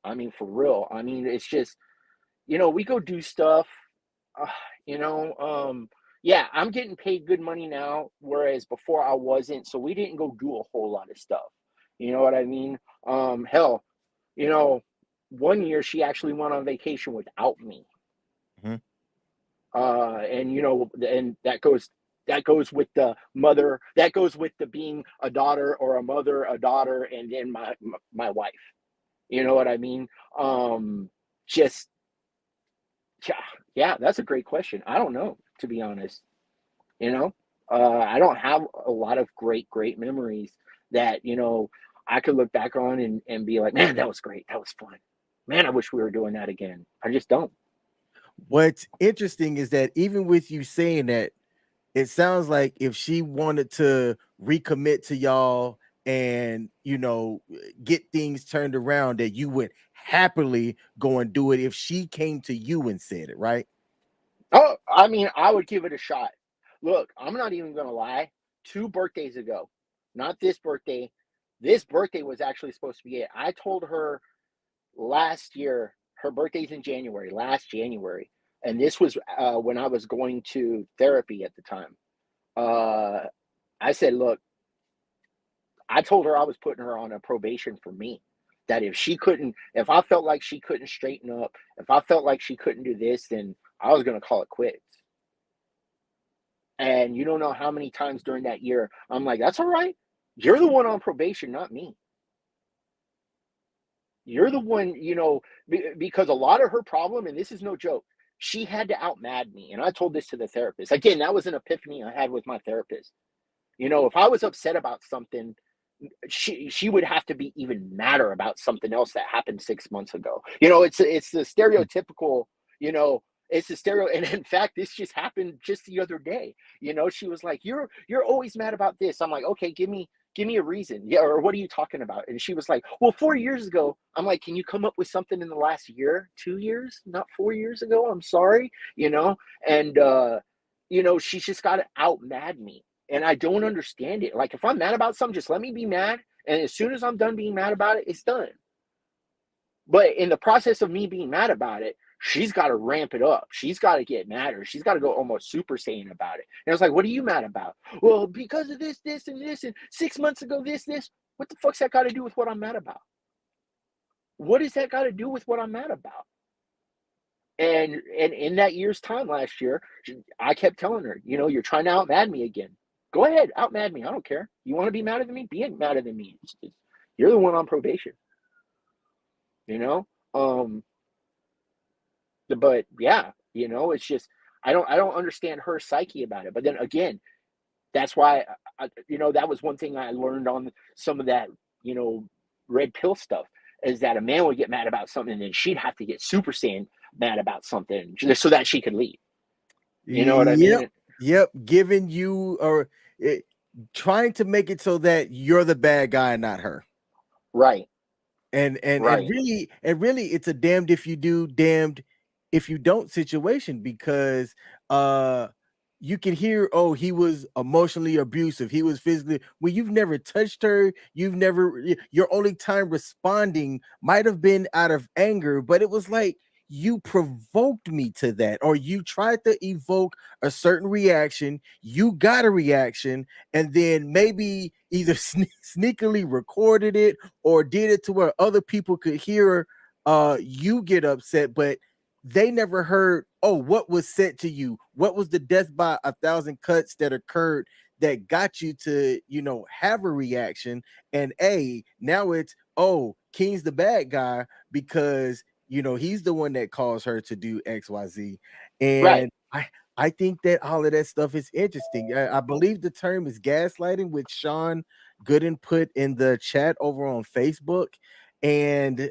I mean, for real. I mean, it's just, you know, we go do stuff. Uh, you know, yeah, I'm getting paid good money now, whereas before I wasn't. So we didn't go do a whole lot of stuff. You know what I mean? Hell, you know, one year she actually went on vacation without me. Mhm. And you know, and that goes with the mother, that goes with the being a daughter or a mother, a daughter, and then my wife. You know what I mean? Just yeah, yeah, that's a great question. I don't know, to be honest. You know, I don't have a lot of great memories that, you know, I could look back on and be like, man, that was great, that was fun. Man, I wish we were doing that again. I just don't. What's interesting is that even with you saying that, it sounds like if she wanted to recommit to y'all and, you know, get things turned around, that you would happily go and do it if she came to you and said it, right? Oh, I mean, I would give it a shot. Look, I'm not even gonna lie. 2 birthdays ago, not this birthday was actually supposed to be it. I told her last year, her birthday's in January, last January, and this was when I was going to therapy at the time. Uh, I said, look, I told her I was putting her on a probation for me. That if I felt like she couldn't straighten up, if I felt like she couldn't do this, then I was gonna call it quits. And you don't know how many times during that year I'm like, that's all right. You're the one on probation, not me. You're the one, you know, because a lot of her problem, and this is no joke, she had to out mad me. And I told this to the therapist. Again, that was an epiphany I had with my therapist. You know, if I was upset about something, she would have to be even madder about something else that happened 6 months ago. You know, it's the stereotypical, you know, it's the stereo. And in fact, this just happened just the other day. You know, she was like, you're always mad about this. I'm like, okay, give me a reason. Yeah, or what are you talking about? And she was like, well, 4 years ago. I'm like, can you come up with something in the last year, 2 years, not 4 years ago? I'm sorry, you know, and you know, she's just got to out mad me, and I don't understand it. Like, if I'm mad about something, just let me be mad. And as soon as I'm done being mad about it, it's done. But in the process of me being mad about it, she's got to ramp it up. She's got to get madder. She's got to go almost Super Saiyan about it. And I was like, what are you mad about? Well, because of this, and this, and 6 months ago, this. What the fuck's that got to do with what I'm mad about? What does that got to do with what I'm mad about? And in that year's time last year, I kept telling her, you know, you're trying to out mad me again. Go ahead, out mad me. I don't care. You want to be madder than me? Be madder than me. You're the one on probation. You know. But yeah, you know, it's just I don't understand her psyche about it. But then again, that's why you know, that was one thing I learned on some of that, you know, red pill stuff, is that a man would get mad about something and then she'd have to get Super Saiyan mad about something just so that she could leave. You know what I Yep, mean? yep. Giving you, or it, trying to make it so that you're the bad guy and not her. Right, And right. really it's a damned if you do, damned if you don't situation, because uh you can hear, oh, he was emotionally abusive, he was physically, well, you've never touched her, you've never, your only time responding might have been out of anger, but it was like you provoked me to that, or you tried to evoke a certain reaction, you got a reaction, and then maybe either sneakily recorded it or did it to where other people could hear you get upset, but they never heard, oh, what was said to you, what was the death by a thousand cuts that occurred that got you to, have a reaction. And now it's, oh, King's the bad guy because he's the one that caused her to do XYZ. Right. And I think that all of that stuff is interesting. I believe the term is gaslighting, which Sean Gooden put in the chat over on Facebook. And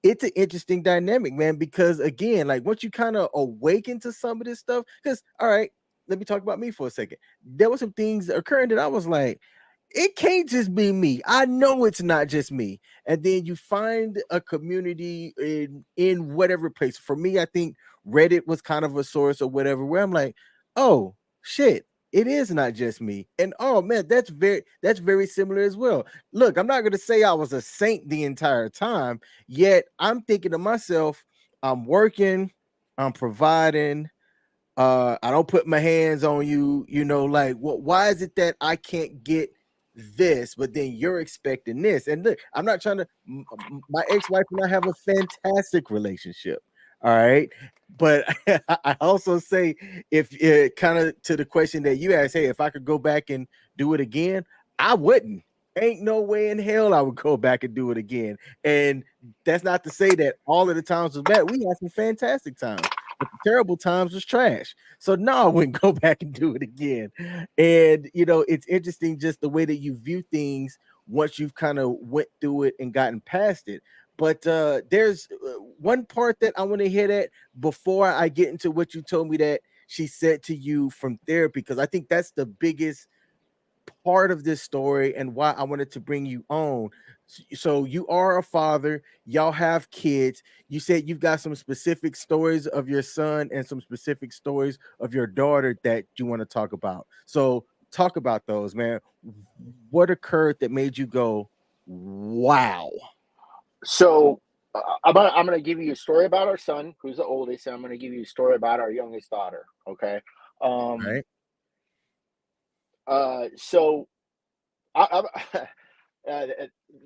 it's an interesting dynamic, man, because again, like once you kind of awaken to some of this stuff, because all right, let me talk about me for a second. There were some things occurring that I was like, it can't just be me. I know it's not just me. And then you find a community in whatever place. For me, I think Reddit was kind of a source or whatever, where I'm like, oh shit, it is not just me. And oh man, that's very similar as well. Look, I'm not gonna say I was a saint the entire time, yet I'm thinking to myself, I'm working, I'm providing, I don't put my hands on you, like why is it that I can't get this, but then you're expecting this? And look, I'm not trying to, my ex-wife and I have a fantastic relationship, all right, but I also say, if kind of to the question that you asked, hey, if I could go back and do it again, I wouldn't. Ain't no way in hell I would go back and do it again. And that's not to say that all of the times was bad. We had some fantastic times, but the terrible times was trash. So no, I wouldn't go back and do it again. And it's interesting just the way that you view things once you've kind of went through it and gotten past it. But there's one part that I want to hit at before I get into what you told me that she said to you from therapy, because I think that's the biggest part of this story and why I wanted to bring you on. So you are a father, y'all have kids. You said you've got some specific stories of your son and some specific stories of your daughter that you want to talk about. So talk about those, man. What occurred that made you go, wow? So I'm gonna give you a story about our son, who's the oldest, and I'm gonna give you a story about our youngest daughter. Okay. Um. Right. So I uh,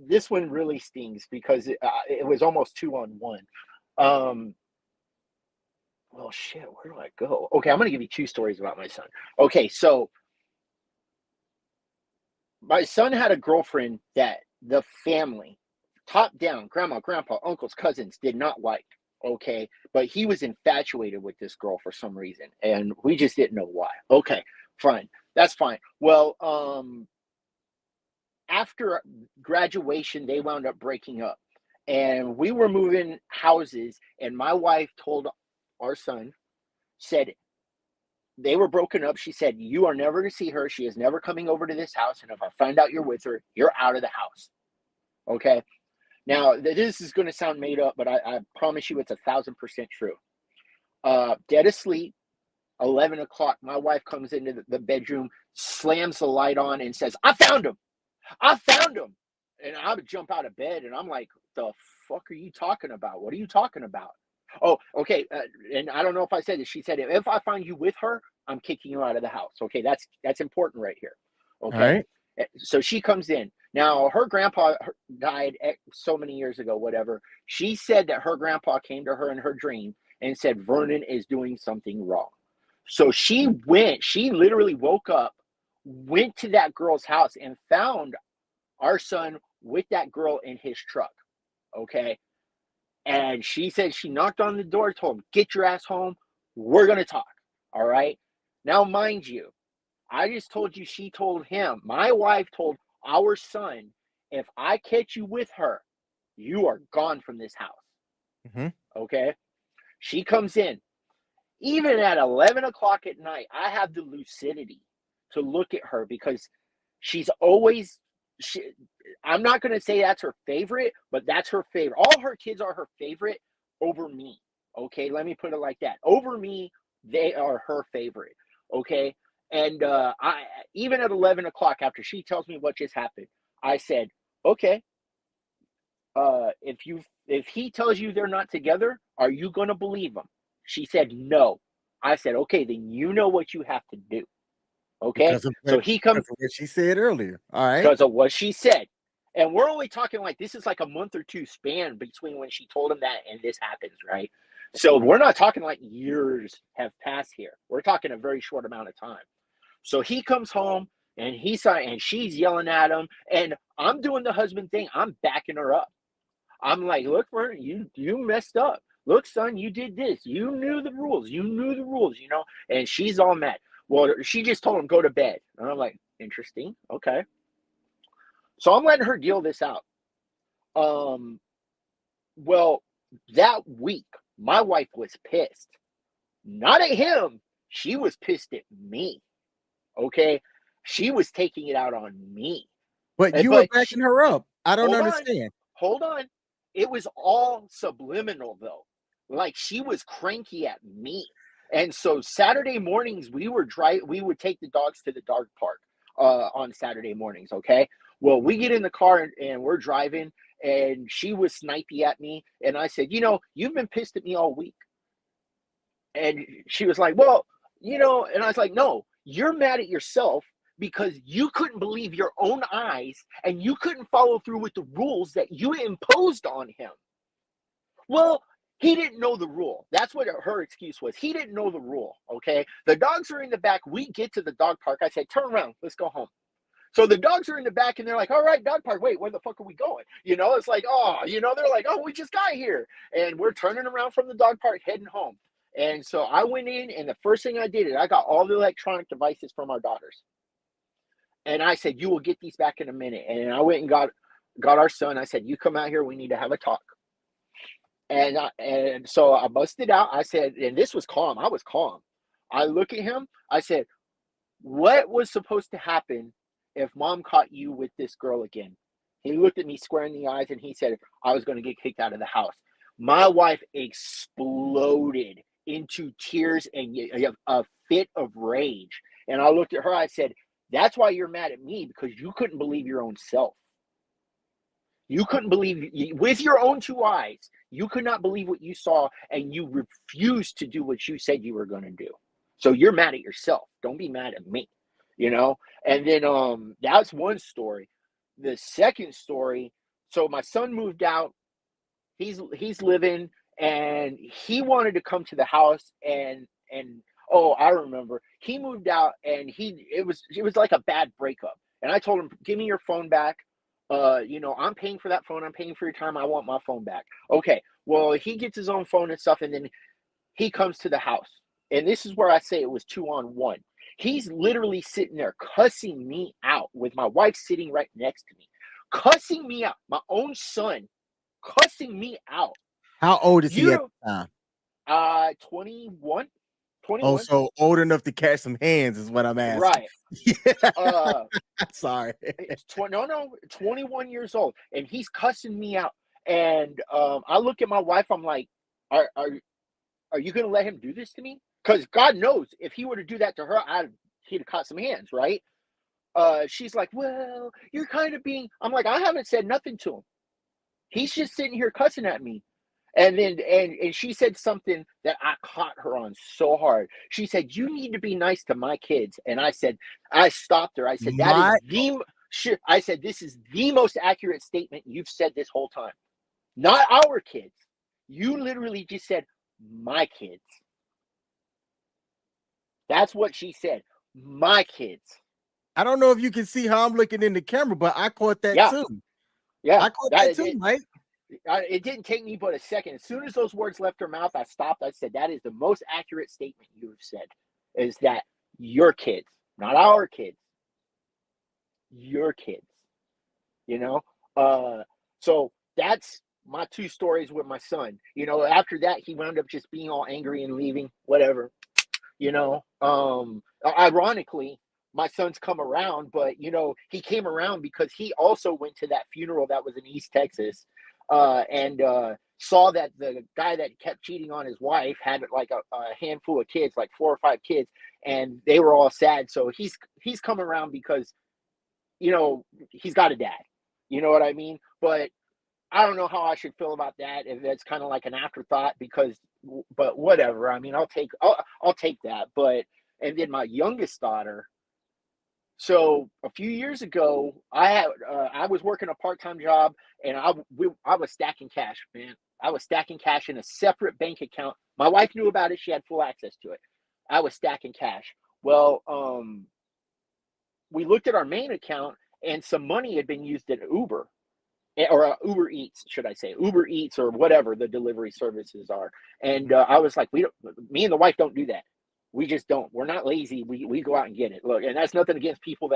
this one really stings because it was almost 2-on-1. Um. Well, shit. Where do I go? Okay, I'm gonna give you two stories about my son. Okay, so my son had a girlfriend that the family, top down, grandma, grandpa, uncles, cousins, did not like. Okay, but he was infatuated with this girl for some reason, and we just didn't know why. Okay, fine, that's fine. Well, after graduation, they wound up breaking up, and we were moving houses, and my wife told our son, said, they were broken up. She said, "You are never to see her. She is never coming over to this house. And if I find out you're with her, you're out of the house." Okay. Now, this is going to sound made up, but I promise you it's 1,000% true. Dead asleep, 11 o'clock, my wife comes into the bedroom, slams the light on, and says, "I found him. I found him." And I would jump out of bed and I'm like, "The fuck are you talking about? What are you talking about?" Oh, okay. And I don't know if I said this. She said, "If I find you with her, I'm kicking you out of the house." Okay, that's important right here. All Okay, right. so she comes in. Now her grandpa died so many years ago. Whatever. She said that her grandpa came to her in her dream and said Vernon is doing something wrong. So she went. She literally woke up, went to that girl's house, and found our son with that girl in his truck. Okay. And she said she knocked on the door, told him, "Get your ass home. We're going to talk." All right. Now, mind you, I just told you she told him, my wife told our son, "If I catch you with her, you are gone from this house." Mm-hmm. Okay. She comes in. Even at 11 o'clock at night, I have the lucidity to look at her because she's always, she, I'm not going to say that's her favorite, but that's her favorite. All her kids are her favorite over me. Okay, let me put it like that. Over me, they are her favorite. Okay. And I even at 11 o'clock after she tells me what just happened, I said, okay, if he tells you they're not together, are you going to believe him? She said no. I said, okay, then you know what you have to do. Okay. Because of So what he comes because of what she said earlier. All right. because of what she said. And we're only talking like this is like a month or two span between when she told him that and this happens, right? So we're not talking like years have passed here. We're talking a very short amount of time. So he comes home and she's yelling at him, and I'm doing the husband thing. I'm backing her up. I'm like, look, Vern, you messed up. Look, son, you did this. You knew the rules. You knew the rules, you know. And she's all mad. Well, she just told him go to bed, and I'm like, interesting, okay. So I'm letting her deal this out. Um, well, that week, my wife was pissed, not at him. She was pissed at me. Okay, she was taking it out on me. But you were But backing her up. I don't hold on, understand. hold on. It was all subliminal though. Like she was cranky at me. And so Saturday mornings we would take the dogs to the dog park on Saturday mornings, okay? Well, we get in the car and we're driving and she was snipey at me and I said, you've been pissed at me all week." And she was like, "Well, and I was like, "No, you're mad at yourself because you couldn't believe your own eyes and you couldn't follow through with the rules that you imposed on him." Well, he didn't know the rule. That's what her excuse was. He didn't know the rule. Okay. The dogs are in the back. We get to the dog park. I said, "Turn around. Let's go home." So the dogs are in the back and they're like, "All right, dog park. Wait, where the fuck are we going?" It's like, oh, they're like, "Oh, we just got here." And we're turning around from the dog park, heading home. And so I went in, and the first thing I did is I got all the electronic devices from our daughters. And I said, "You will get these back in a minute." And I went and got our son. I said, "You come out here. We need to have a talk." And so I busted out. I said, and this was calm. I was calm. I look at him. I said, "What was supposed to happen if mom caught you with this girl again?" He looked at me square in the eyes and he said, "I was going to get kicked out of the house." My wife exploded into tears and a fit of rage. And I looked at her. I said, "That's why you're mad at me, because you couldn't believe your own self. You couldn't believe with your own two eyes. You could not believe what you saw, and you refused to do what you said you were going to do. So you're mad at yourself. Don't be mad at me." And then that's one story. The second story, so my son moved out. He's living, and he wanted to come to the house, and oh, I remember he moved out, and it was like a bad breakup. And I told him, "Give me your phone back. I'm paying for that phone. I'm paying for your time. I want my phone back." Okay. Well, he gets his own phone and stuff, and then he comes to the house. And this is where I say it was 2-on-1. He's literally sitting there cussing me out with my wife sitting right next to me, cussing me out. My own son cussing me out. How old is he at You the time? 21. Oh, 21. so old enough to catch some hands is what I'm asking. Right. Yeah. Uh Sorry. it's 21 years old, and he's cussing me out. And I look at my wife, I'm like, are you going to let him do this to me? Because God knows if he were to do that to her, he'd have caught some hands, right? She's like, "Well, you're kind of being," I'm like, "I haven't said nothing to him. He's just sitting here cussing at me." And then and she said something that I caught her on so hard. She said, "You need to be nice to my kids." And I stopped her. I said, My I said, "This is the most accurate statement you've said this whole time. Not our kids. You literally just said my kids." That's what she said. My kids. I don't know if you can see how I'm looking in the camera, but I caught that Yeah, too. yeah. I caught that too, Mike. It didn't take me but a second. As soon as those words left her mouth, I stopped. I said, "That is the most accurate statement you have said. Is that your kids, not our kids, your kids." You know. So that's my two stories with my son. After that, he wound up just being all angry and leaving. Whatever. Ironically, my son's come around, but he came around because he also went to that funeral that was in East Texas, and saw that the guy that kept cheating on his wife had like a handful of kids, like 4 or 5 kids, and they were all sad. So he's come around because, you know, he's got a dad. You know what I mean? But I don't know how I should feel about that. If that's kind of like an afterthought, because, but whatever. I mean, I'll take that. But and then my youngest daughter. So a few years ago, I was working a part-time job, and I was stacking cash, man. I was stacking cash in a separate bank account. My wife knew about it; she had full access to it. I was stacking cash. Well, we looked at our main account, and some money had been used at Uber, or Uber Eats, should I say, Uber Eats or whatever the delivery services are. And I was like, me and the wife don't do that. We just don't. We're not lazy. We go out and get it. Look, and that's nothing against people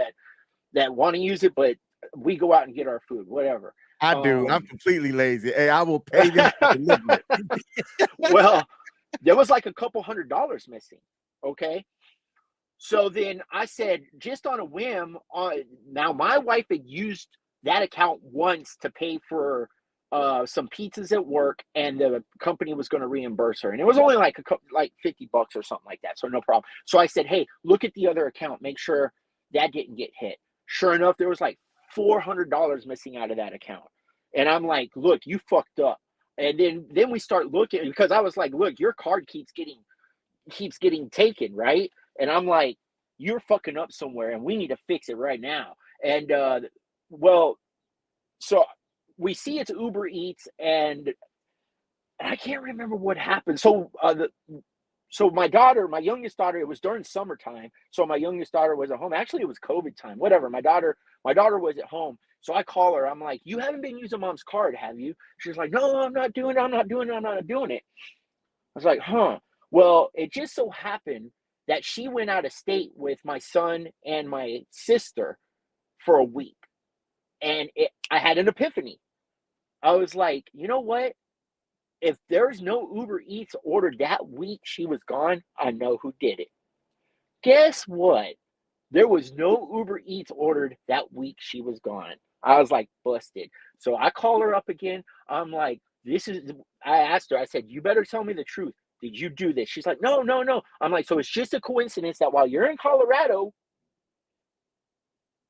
that want to use it, but we go out and get our food, whatever. I do. I'm completely lazy. Hey, I will pay them to deliver it. Well, there was like a couple $100 missing. Okay. So then I said, just on a whim, now my wife had used that account once to pay for some pizzas at work, and the company was going to reimburse her, and it was only like like $50 or something like that, so no problem. So I said, hey, look at the other account, make sure that didn't get hit. Sure enough, there was like $400 missing out of that account, and I'm like, look, you fucked up. And then we start looking, because I was like, look, your card keeps getting taken, right? And I'm like, you're fucking up somewhere, and we need to fix it right now. And well, so we see it's Uber Eats, and I can't remember what happened. So my daughter, my youngest daughter, it was during summertime, so my youngest daughter was at home. Actually, it was COVID time. Whatever. My daughter was at home. So I call her. I'm like, you haven't been using mom's card, have you? She's like, no, I'm not doing it. I'm not doing it. I'm not doing it. I was like, huh. Well, it just so happened that she went out of state with my son and my sister for a week. And I had an epiphany. I was like, you know what? If there's no Uber Eats ordered that week she was gone, I know who did it. Guess what? There was no Uber Eats ordered that week she was gone. I was like, busted. So I call her up again. I'm like, I asked her, I said, you better tell me the truth. Did you do this? She's like, no, no, no. I'm like, so it's just a coincidence that while you're in Colorado,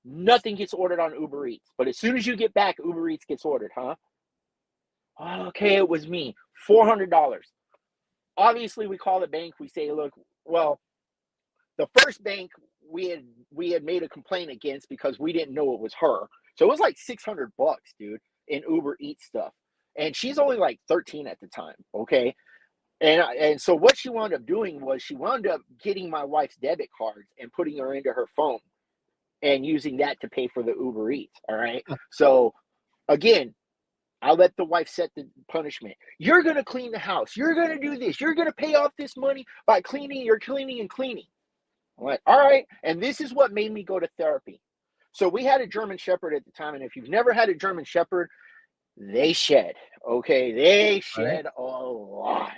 nothing gets ordered on Uber Eats. But as soon as you get back, Uber Eats gets ordered, huh? Okay, it was me. $400. Obviously, we call the bank. We say, look, well, the first bank we had made a complaint against because we didn't know it was her. So it was like $600, dude, in Uber Eats stuff. And she's only like 13 at the time, okay? And so what she wound up doing was she wound up getting my wife's debit cards and putting her into her phone and using that to pay for the Uber Eats, all right? So again, I let the wife set the punishment. You're going to clean the house. You're going to do this. You're going to pay off this money by cleaning. You're cleaning and cleaning. I'm like, all right. And this is what made me go to therapy. So we had a German Shepherd at the time. And if you've never had a German Shepherd, they shed. Okay. They shed a lot.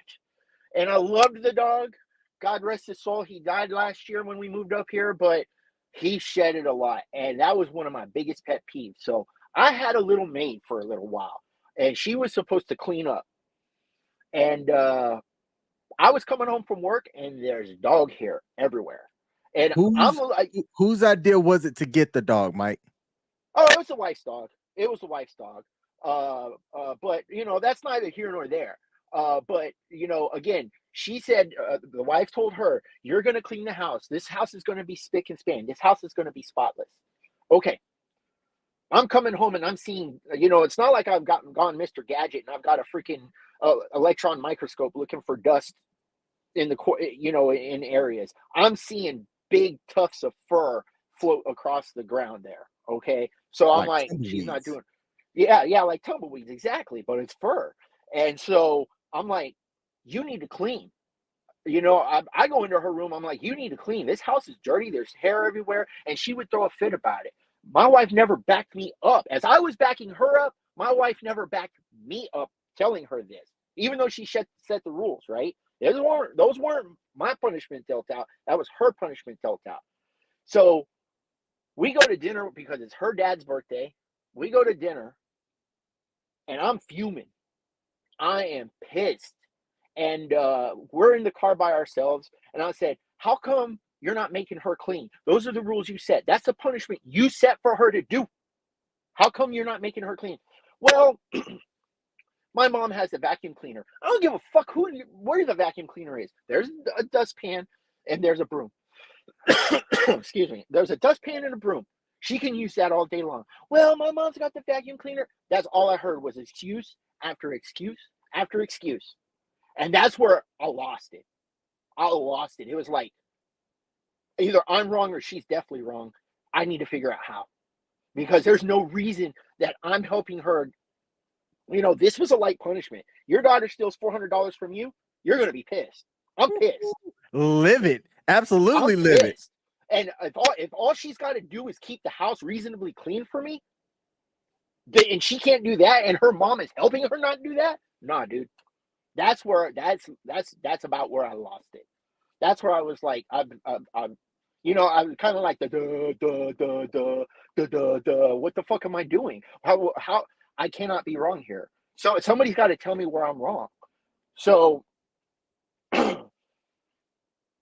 And I loved the dog. God rest his soul. He died last year when we moved up here, but he shedded a lot. And that was one of my biggest pet peeves. So I had a little maid for a little while, and she was supposed to clean up. And I was coming home from work, and there's dog hair everywhere. And I'm like, whose idea was it to get the dog, Mike? oh, it was the wife's dog. It was the wife's dog. But you know, that's neither here nor there. But you know, again, she said the wife told her, "You're going to clean the house. This house is going to be spick and span. This house is going to be spotless." Okay. I'm coming home and I'm seeing, you know, it's not like I've gone Mr. Gadget and I've got a freaking electron microscope looking for dust in the, you know, in areas. I'm seeing big tufts of fur float across the ground there. Okay. So I'm like, she's not doing, yeah, like tumbleweeds. Exactly. But it's fur. And so I'm like, you need to clean. You know, I go into her room. I'm like, you need to clean. This house is dirty. There's hair everywhere. And she would throw a fit about it. My wife never backed me up. As I was backing her up, my wife never backed me up telling her this, even though she set the rules, right? Those weren't my punishment dealt out. That was her punishment dealt out. So we go to dinner because it's her dad's birthday. We go to dinner, and I'm fuming. I am pissed. And we're in the car by ourselves. And I said, how come you're not making her clean? Those are the rules you set. That's the punishment you set for her to do. How come you're not making her clean? Well, my mom has a vacuum cleaner. I don't give a fuck where the vacuum cleaner is. There's a dustpan and there's a broom. Excuse me. There's a dustpan and a broom. She can use that all day long. Well, my mom's got the vacuum cleaner. That's all I heard was excuse after excuse after excuse. And that's where I lost it. It was like, either I'm wrong or she's definitely wrong. I need to figure out how. Because there's no reason that I'm helping her. You know, this was a light punishment. Your daughter steals $400 from you, you're going to be pissed. I'm pissed. Livid. Absolutely livid. And if all she's got to do is keep the house reasonably clean for me, and she can't do that, and her mom is helping her not do that, nah, dude. That's about where I lost it. That's where I was like, I'm you know, I'm kind of like the what the fuck am I doing? How I cannot be wrong here. So somebody's got to tell me where I'm wrong. So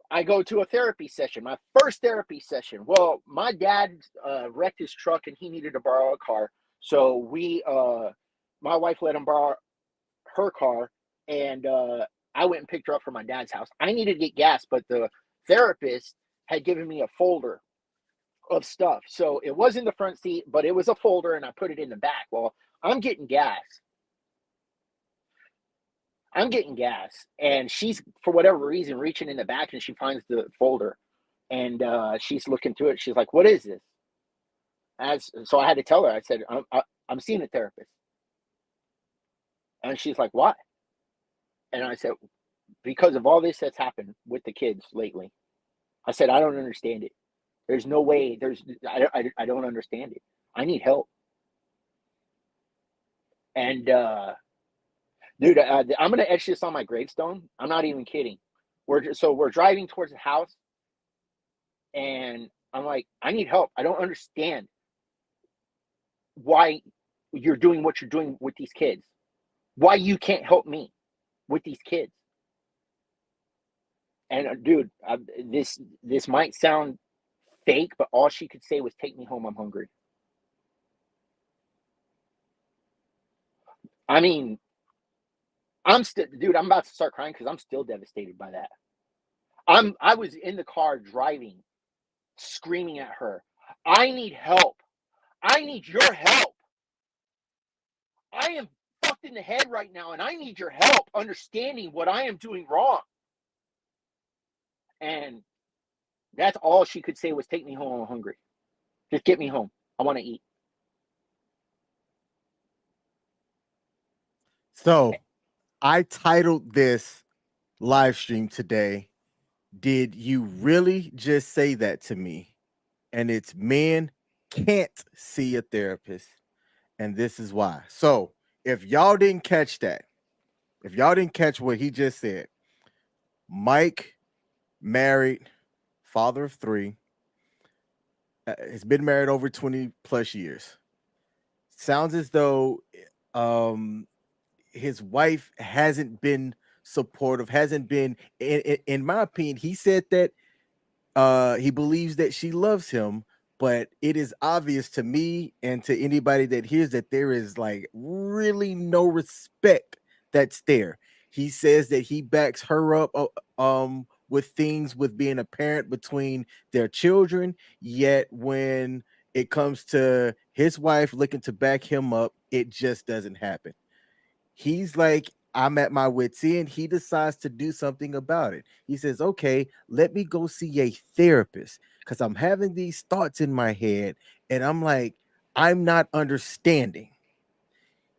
I go to a therapy session, my first therapy session. Well, my dad wrecked his truck and he needed to borrow a car. So my wife let him borrow her car, and I went and picked her up from my dad's house. I needed to get gas, but the therapist had given me a folder of stuff. So it was in the front seat, but it was a folder, and I put it in the back. Well, I'm getting gas, and she's, for whatever reason, reaching in the back, and she finds the folder, and she's looking through it. She's like, "What is this?" So I had to tell her. I said, I'm seeing a therapist. And she's like, "Why?" And I said, "Because of all this that's happened with the kids lately." I said, "I don't understand it. There's no way. I don't understand it. I need help." And dude, I'm gonna etch this on my gravestone. I'm not even kidding. We're driving towards the house, and I'm like, "I need help. I don't understand why you're doing what you're doing with these kids. Why you can't help me with these kids." And dude, this might sound fake, but all she could say was, "Take me home. I'm hungry." I mean, I'm about to start crying because I'm still devastated by that. I was in the car driving, screaming at her, "I need help. I need your help. I am fucked in the head right now, and I need your help understanding what I am doing wrong." And that's all she could say was, "Take me home. I'm hungry. Just get me home. I want to eat." So I titled this live stream today, "Did you really just say that to me?" And it's men can't see a therapist. And this is why. So if y'all didn't catch that, if y'all didn't catch what he just said, Mike, married, father of 3, has been married over 20 plus years. Sounds as though his wife hasn't been supportive, hasn't been, in my opinion, he said that he believes that she loves him, but it is obvious to me and to anybody that hears that there is like really no respect that's there. He says that he backs her up with things with being a parent between their children, yet when it comes to his wife looking to back him up, it just doesn't happen. He's like, "I'm at my wit's end." He decides to do something about it. He says, "Okay, let me go see a therapist because I'm having these thoughts in my head." And I'm like, "I'm not understanding."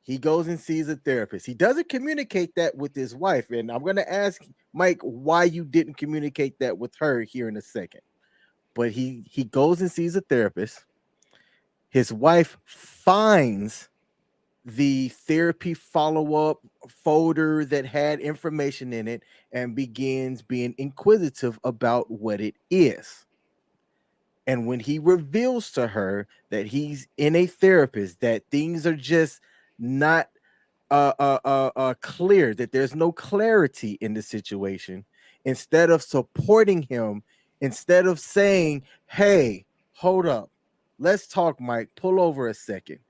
He goes and sees a therapist. He doesn't communicate that with his wife. And I'm going to ask Mike why you didn't communicate that with her here in a second. But he goes and sees a therapist. His wife finds the therapy follow-up folder that had information in it and begins being inquisitive about what it is. And when he reveals to her that he's in a therapist, that things are just not clear that there's no clarity in the situation, instead of supporting him, instead of saying, "Hey, hold up, let's talk, Mike. Pull over a second."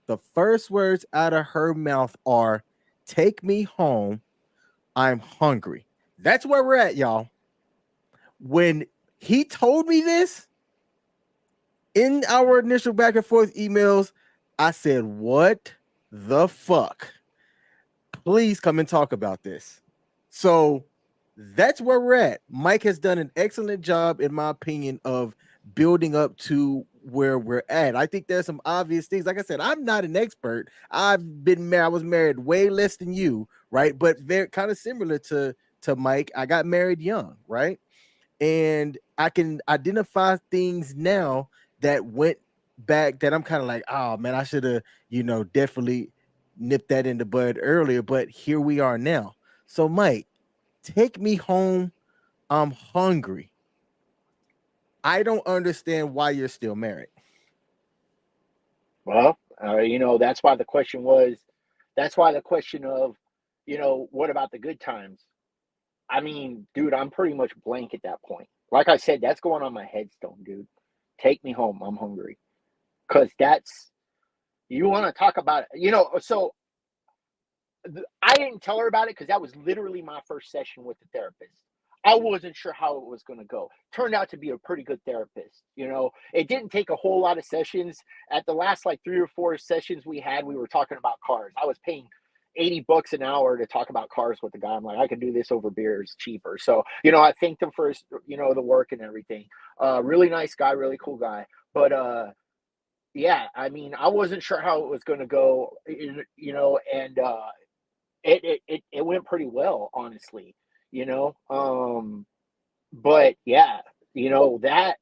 The first words out of her mouth are, "Take me home. I'm hungry." That's where we're at, y'all. When he told me this in our initial back and forth emails, I said, "What the fuck? Please come and talk about this." So that's where we're at. Mike has done an excellent job, in my opinion, of building up to where we're at. I think there's some obvious things. Like I said, I'm not an expert. I've been married. I was married way less than you, right? But very kind of similar to Mike. I got married young, right? And I can identify things now that went back that I'm kind of like, oh man, I should have, definitely nipped that in the bud earlier. But here we are now. So, Mike, take me home. I'm hungry. I don't understand why you're still married. Well, that's why the question was, that's why the question of, what about the good times? I mean, dude, I'm pretty much blank at that point. Like I said, that's going on my headstone, dude. Take me home. I'm hungry. Because you want to talk about it. So I didn't tell her about it because that was literally my first session with the therapist. I wasn't sure how it was going to go. Turned out to be a pretty good therapist. It didn't take a whole lot of sessions. At the last like 3 or 4 sessions we had, we were talking about cars. I was paying $80 an hour to talk about cars with the guy. I'm like, I can do this over beer. It's cheaper. So, I thanked him for his, the work and everything. Really nice guy, really cool guy. But yeah, I mean, I wasn't sure how it was going to go, and it went pretty well, honestly, you know. But yeah, that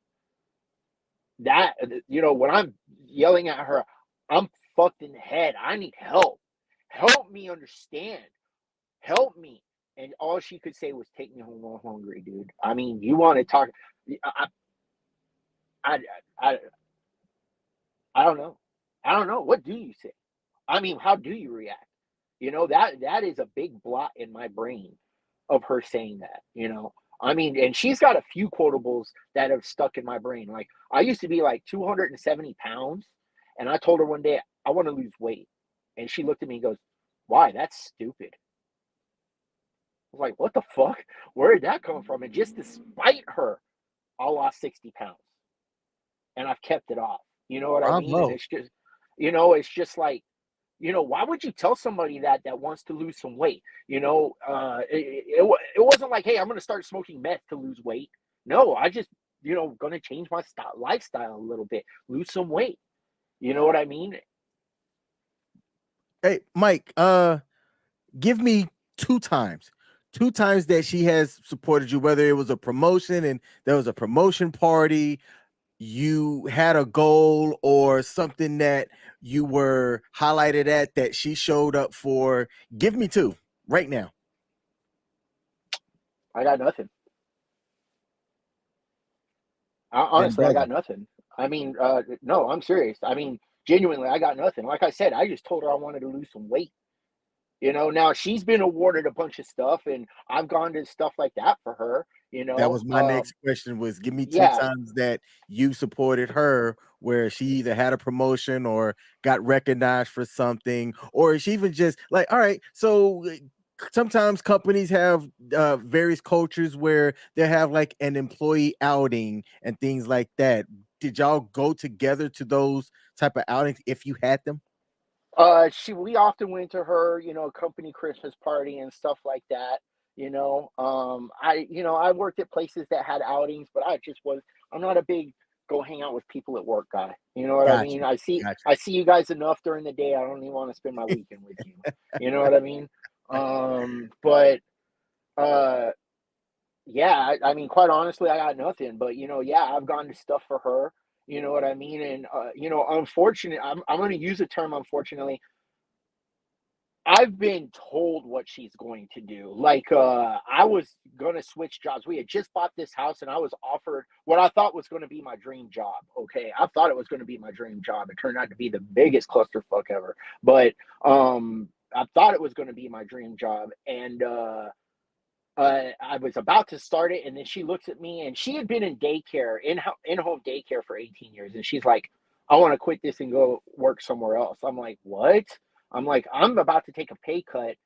when I'm yelling at her, I'm fucked in the head. I need help. Help me understand. Help me. And all she could say was, "Take me home, I'm hungry, dude." I mean, you want to talk? I, I, I don't know. I don't know. What do you say? I mean, how do you react? That is a big blot in my brain of her saying that. I mean, and she's got a few quotables that have stuck in my brain. Like, I used to be like 270 pounds, and I told her one day I want to lose weight, and she looked at me and goes, "Why? That's stupid." I was like, "What the fuck? Where did that come from?" And just to spite her, I lost 60 pounds, and I've kept it off. You know what I mean? And Bravo. it's just like, why would you tell somebody that wants to lose some weight? It wasn't like, "Hey, I'm going to start smoking meth to lose weight." No, I just, going to change my lifestyle a little bit, lose some weight. You know what I mean? Hey, Mike, give me two times that she has supported you, whether it was a promotion and there was a promotion party, you had a goal or something that you were highlighted at that she showed up for. Give me two right now. I got nothing. Then Honestly, I brother, got nothing. I mean, no, I'm serious. I mean, genuinely, I got nothing. Like I said, I just told her I wanted to lose some weight. Now she's been awarded a bunch of stuff, and I've gone to stuff like that for her. that was my next question, was give me two Yeah, times that you supported her where she either had a promotion or got recognized for something, or she even just like, all right, so sometimes companies have various cultures where they have like an employee outing and things like that. Did y'all go together to those type of outings if you had them? we often went to her, company Christmas party and stuff like that. I worked at places that had outings, but I'm not a big go hang out with people at work guy. You know what I Got mean? you. I see, Got I see you guys enough during the day. I don't even want to spend my weekend with you. You know what I mean? But uh, yeah, I mean, quite honestly, I got nothing. But yeah, I've gone to stuff for her. You know what I mean? And unfortunately, I'm going to use the term unfortunately. I've been told what she's going to do. Like, I was gonna switch jobs. We had just bought this house, and I was offered what I thought was going to be my dream job. Okay, I thought it was going to be my dream job. It turned out to be the biggest clusterfuck ever. But thought it was going to be my dream job, and I was about to start it, and then she looks at me, and she had been in daycare, in home daycare for 18 years, and she's like, "I want to quit this and go work somewhere else." I'm like, "What?" I'm like, "I'm about to take a pay cut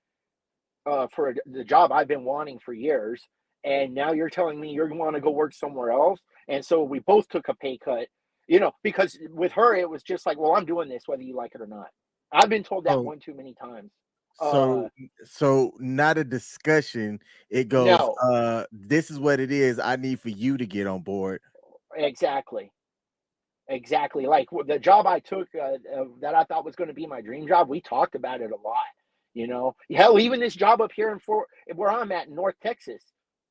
for the job I've been wanting for years, and now you're telling me you want to go work somewhere else." And so we both took a pay cut, because with her it was just like, "Well, I'm doing this whether you like it or not." I've been told that So one too many times. Uh, so so not a discussion. It goes, no, this is what it is. I need for you to get on board. exactly. Exactly. Like the job I took that I thought was going to be my dream job, we talked about it a lot. Hell, even this job up here where I'm at in North Texas,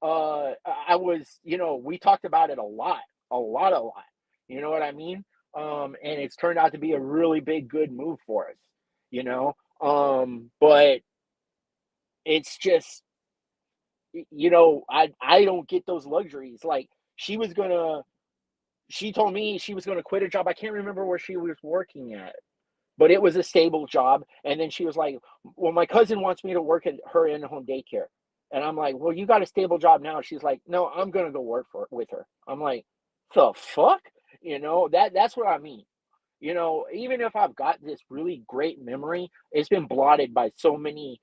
I was, we talked about it a lot, a lot, a lot. You know what I mean? And it's turned out to be a really big, good move for us. But it's just, I don't get those luxuries. Like she was gonna she told me she was going to quit a job. I can't remember where she was working at, but it was a stable job. And then she was like, "Well, my cousin wants me to work at her in-home daycare." And I'm like, "Well, you got a stable job now." She's like, "No, I'm going to go work with her." I'm like, "The fuck?" That's what I mean. Even if I've got this really great memory, it's been blotted by so many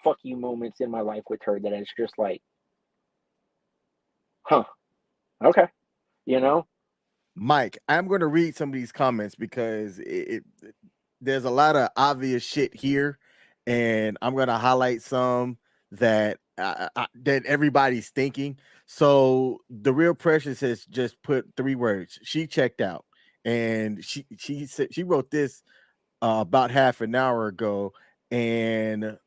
fuck you moments in my life with her that it's just like, huh, okay, you know? Mike, I'm going to read some of these comments because there's a lot of obvious shit here, and I'm going to highlight some that that everybody's thinking. So the real Precious has just put 3 words. She checked out, and she said she wrote this about half an hour ago. And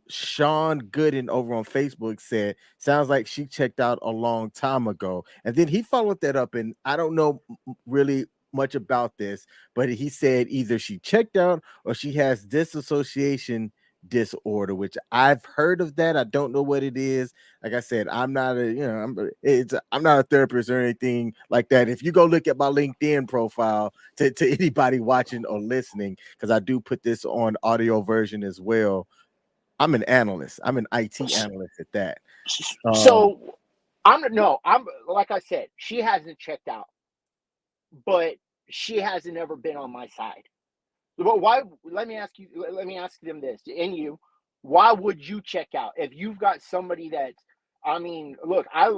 Sean Gooden over on Facebook said, "Sounds like she checked out a long time ago." And then he followed that up, and I don't know really much about this, but he said either she checked out or she has disassociation disorder, which I've heard of that. I don't know what it is. Like I said, I'm not I'm not a therapist or anything like that. If you go look at my LinkedIn profile, to anybody watching or listening, because I do put this on audio version as well, I'm an analyst. I'm an IT analyst at that. Um, So I'm like I said, she hasn't checked out, but she hasn't ever been on my side. But why? Let me ask you. Let me ask them this. And you, why would you check out if you've got somebody that's? I mean, look, I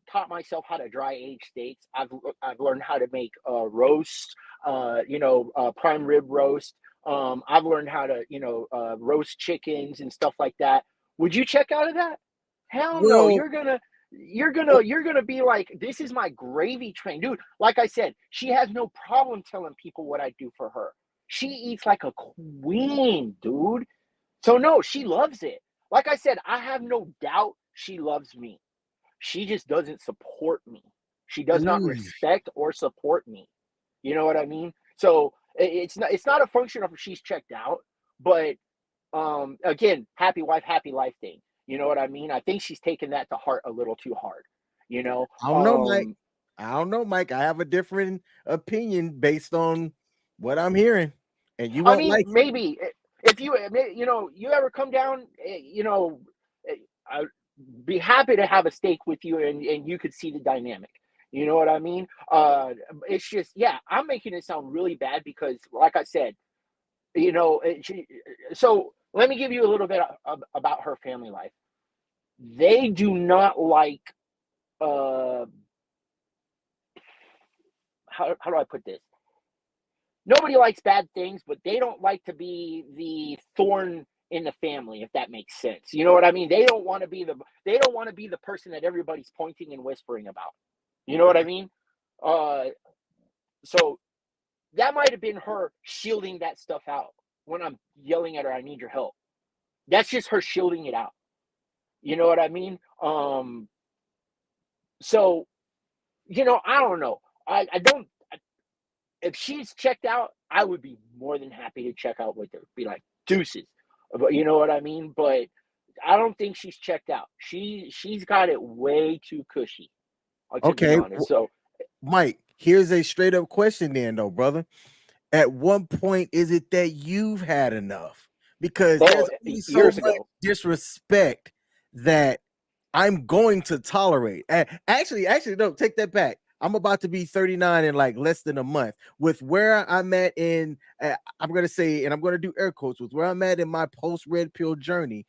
taught myself how to dry age steaks. I've learned how to make roast, prime rib roast. I've learned how to roast chickens and stuff like that. Would you check out of that? Hell no. well, You're gonna be like, this is my gravy train, dude. Like I said, she has no problem telling people what I do for her. She eats like a queen, dude. So no, she loves it. Like I said, I have no doubt she loves me. She just doesn't support me. She does not ooh, respect or support me. You know what I mean? So it's not a function of if she's checked out, but again, happy wife, happy life thing. You know what I mean? I think she's taken that to heart a little too hard. You know, I don't know, Mike. I don't know, Mike. I have a different opinion based on what I'm hearing, and you I won't mean, like it. maybe if you ever come down, I'd be happy to have a steak with you, and you could see the dynamic. You know what I mean? It's just, yeah, I'm making it sound really bad because, like I said, so let me give you a little bit about her family life. They do not like, uh, how do I put this? Nobody likes bad things, but they don't like to be the thorn in the family, if that makes sense. You know what I mean? They don't want to be the person that everybody's pointing and whispering about. You know what I mean? Uh, so that might have been her shielding that stuff out when I'm yelling at her, "I need your help." That's just her shielding it out. You know what I mean? So I don't know. I don't. If she's checked out, I would be more than happy to check out with her. Be like, deuces. But you know what I mean? But I don't think she's checked out. She's got it way too cushy, to be Okay, honest. So Mike. Here's a straight up question, then, though, brother. At one point, is it that you've had enough? because Oh, there's only so years much ago. disrespect that I'm going to tolerate. Actually, no, take that back. I'm about to be 39 in like less than a month. With where I'm at in, I'm gonna say, and I'm gonna do air quotes with where I'm at in my post red pill journey.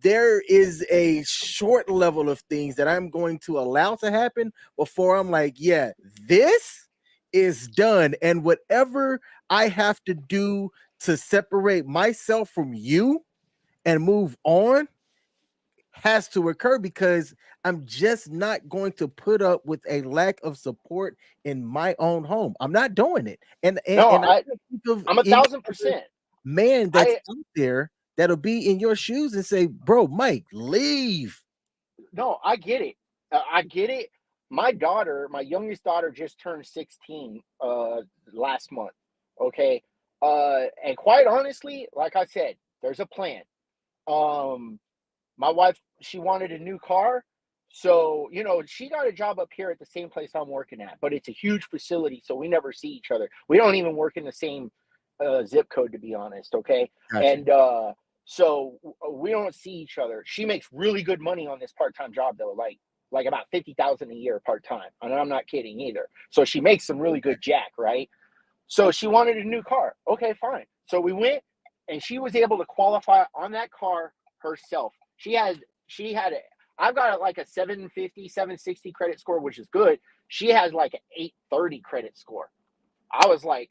There is a short level of things that I'm going to allow to happen before I'm like, yeah, this is done, and whatever I have to do to separate myself from you and move on has to occur because I'm just not going to put up with a lack of support in my own home. I'm not doing it. No, And I can't think of I'm a any thousand other percent. man that's I out there that'll be in your shoes and say, "Bro, Mike, leave." No, I get it. I get it. My daughter, my youngest daughter, just turned 16 last month. Okay. And quite honestly, like I said, there's a plan. Um, my wife, she wanted a new car. So, she got a job up here at the same place I'm working at, but it's a huge facility, so we never see each other. We don't even work in the same zip code, to be honest. Okay. Gotcha. And so we don't see each other. She makes really good money on this part-time job though, like about 50,000 a year part-time. And I'm not kidding either. So she makes some really good jack, right? So she wanted a new car. Okay, fine. So we went and she was able to qualify on that car herself. She had a I've got like a 750, 760 credit score, which is good. She has like an 830 credit score. I was like,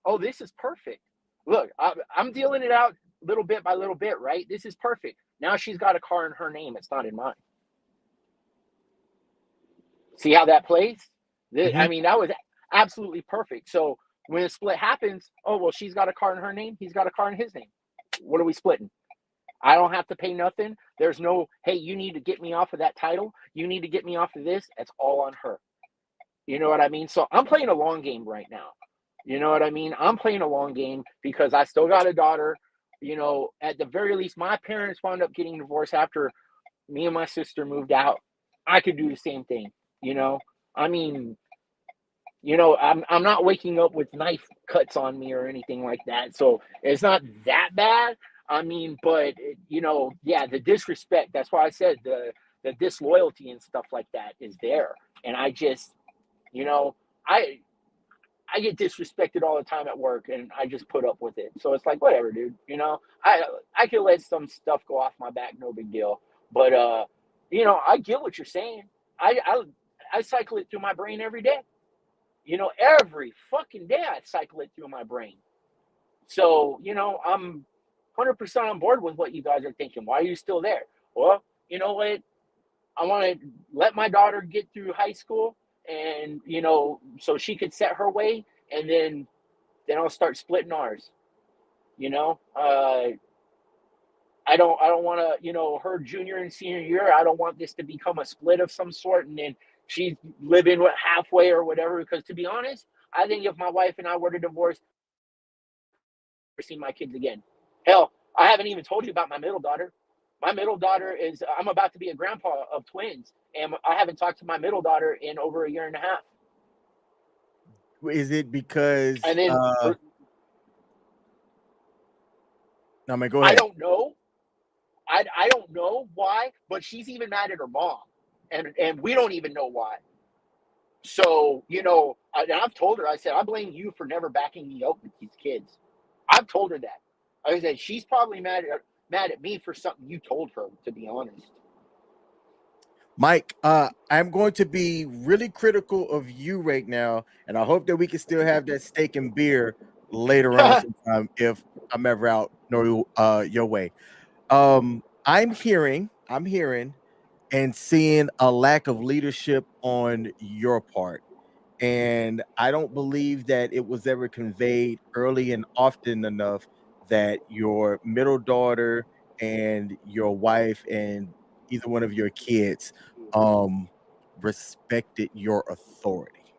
oh, this is perfect. Look, I'm dealing it out little bit by little bit, right? This is perfect. Now she's got a car in her name. It's not in mine. See how that plays? I Mhm. mean, that was absolutely perfect. So when a split happens, oh, well, she's got a car in her name. He's got a car in his name. What are we splitting? I don't have to pay nothing. There's no, hey, you need to get me off of that title. You need to get me off of this. It's all on her. You know what I mean? So I'm playing a long game right now. You know what I mean? I'm playing a long game because I still got a daughter. At the very least, my parents wound up getting divorced after me and my sister moved out. I could do the same thing. You know, I mean, I'm not waking up with knife cuts on me or anything like that. So it's not that bad. I mean, but yeah, the disrespect. That's why I said the disloyalty and stuff like that is there, and I just, you know, I I get disrespected all the time at work, and I just put up with it. So it's like whatever, dude. I can let some stuff go off my back, no big deal. But I get what you're saying. I cycle it through my brain every day. Every fucking day I cycle it through my brain. So, I'm 100% on board with what you guys are thinking. Why are you still there? Well, you know what? I want to let my daughter get through high school and, so she could set her way, and then I'll start splitting ours, you know? I don't want to, her junior and senior year, I don't want this to become a split of some sort and then she's living halfway or whatever. Because to be honest, I think if my wife and I were to divorce, I'll never see my kids again. Hell, I haven't even told you about my middle daughter. My middle daughter I'm about to be a grandpa of twins, and I haven't talked to my middle daughter in over a year and a half. Is it because And then no man, go I ahead. don't know. I don't know why, but she's even mad at her mom, and we don't even know why. So and I've told her. I said I blame you for never backing me up with these kids. I've told her that. I said she's probably mad at me for something you told her. To be honest. Mike, I'm going to be really critical of you right now, and I hope that we can still have that steak and beer later on sometime if I'm ever out your way. I'm hearing and seeing a lack of leadership on your part. And I don't believe that it was ever conveyed early and often enough that your middle daughter and your wife and either one of your kids um respected your authority.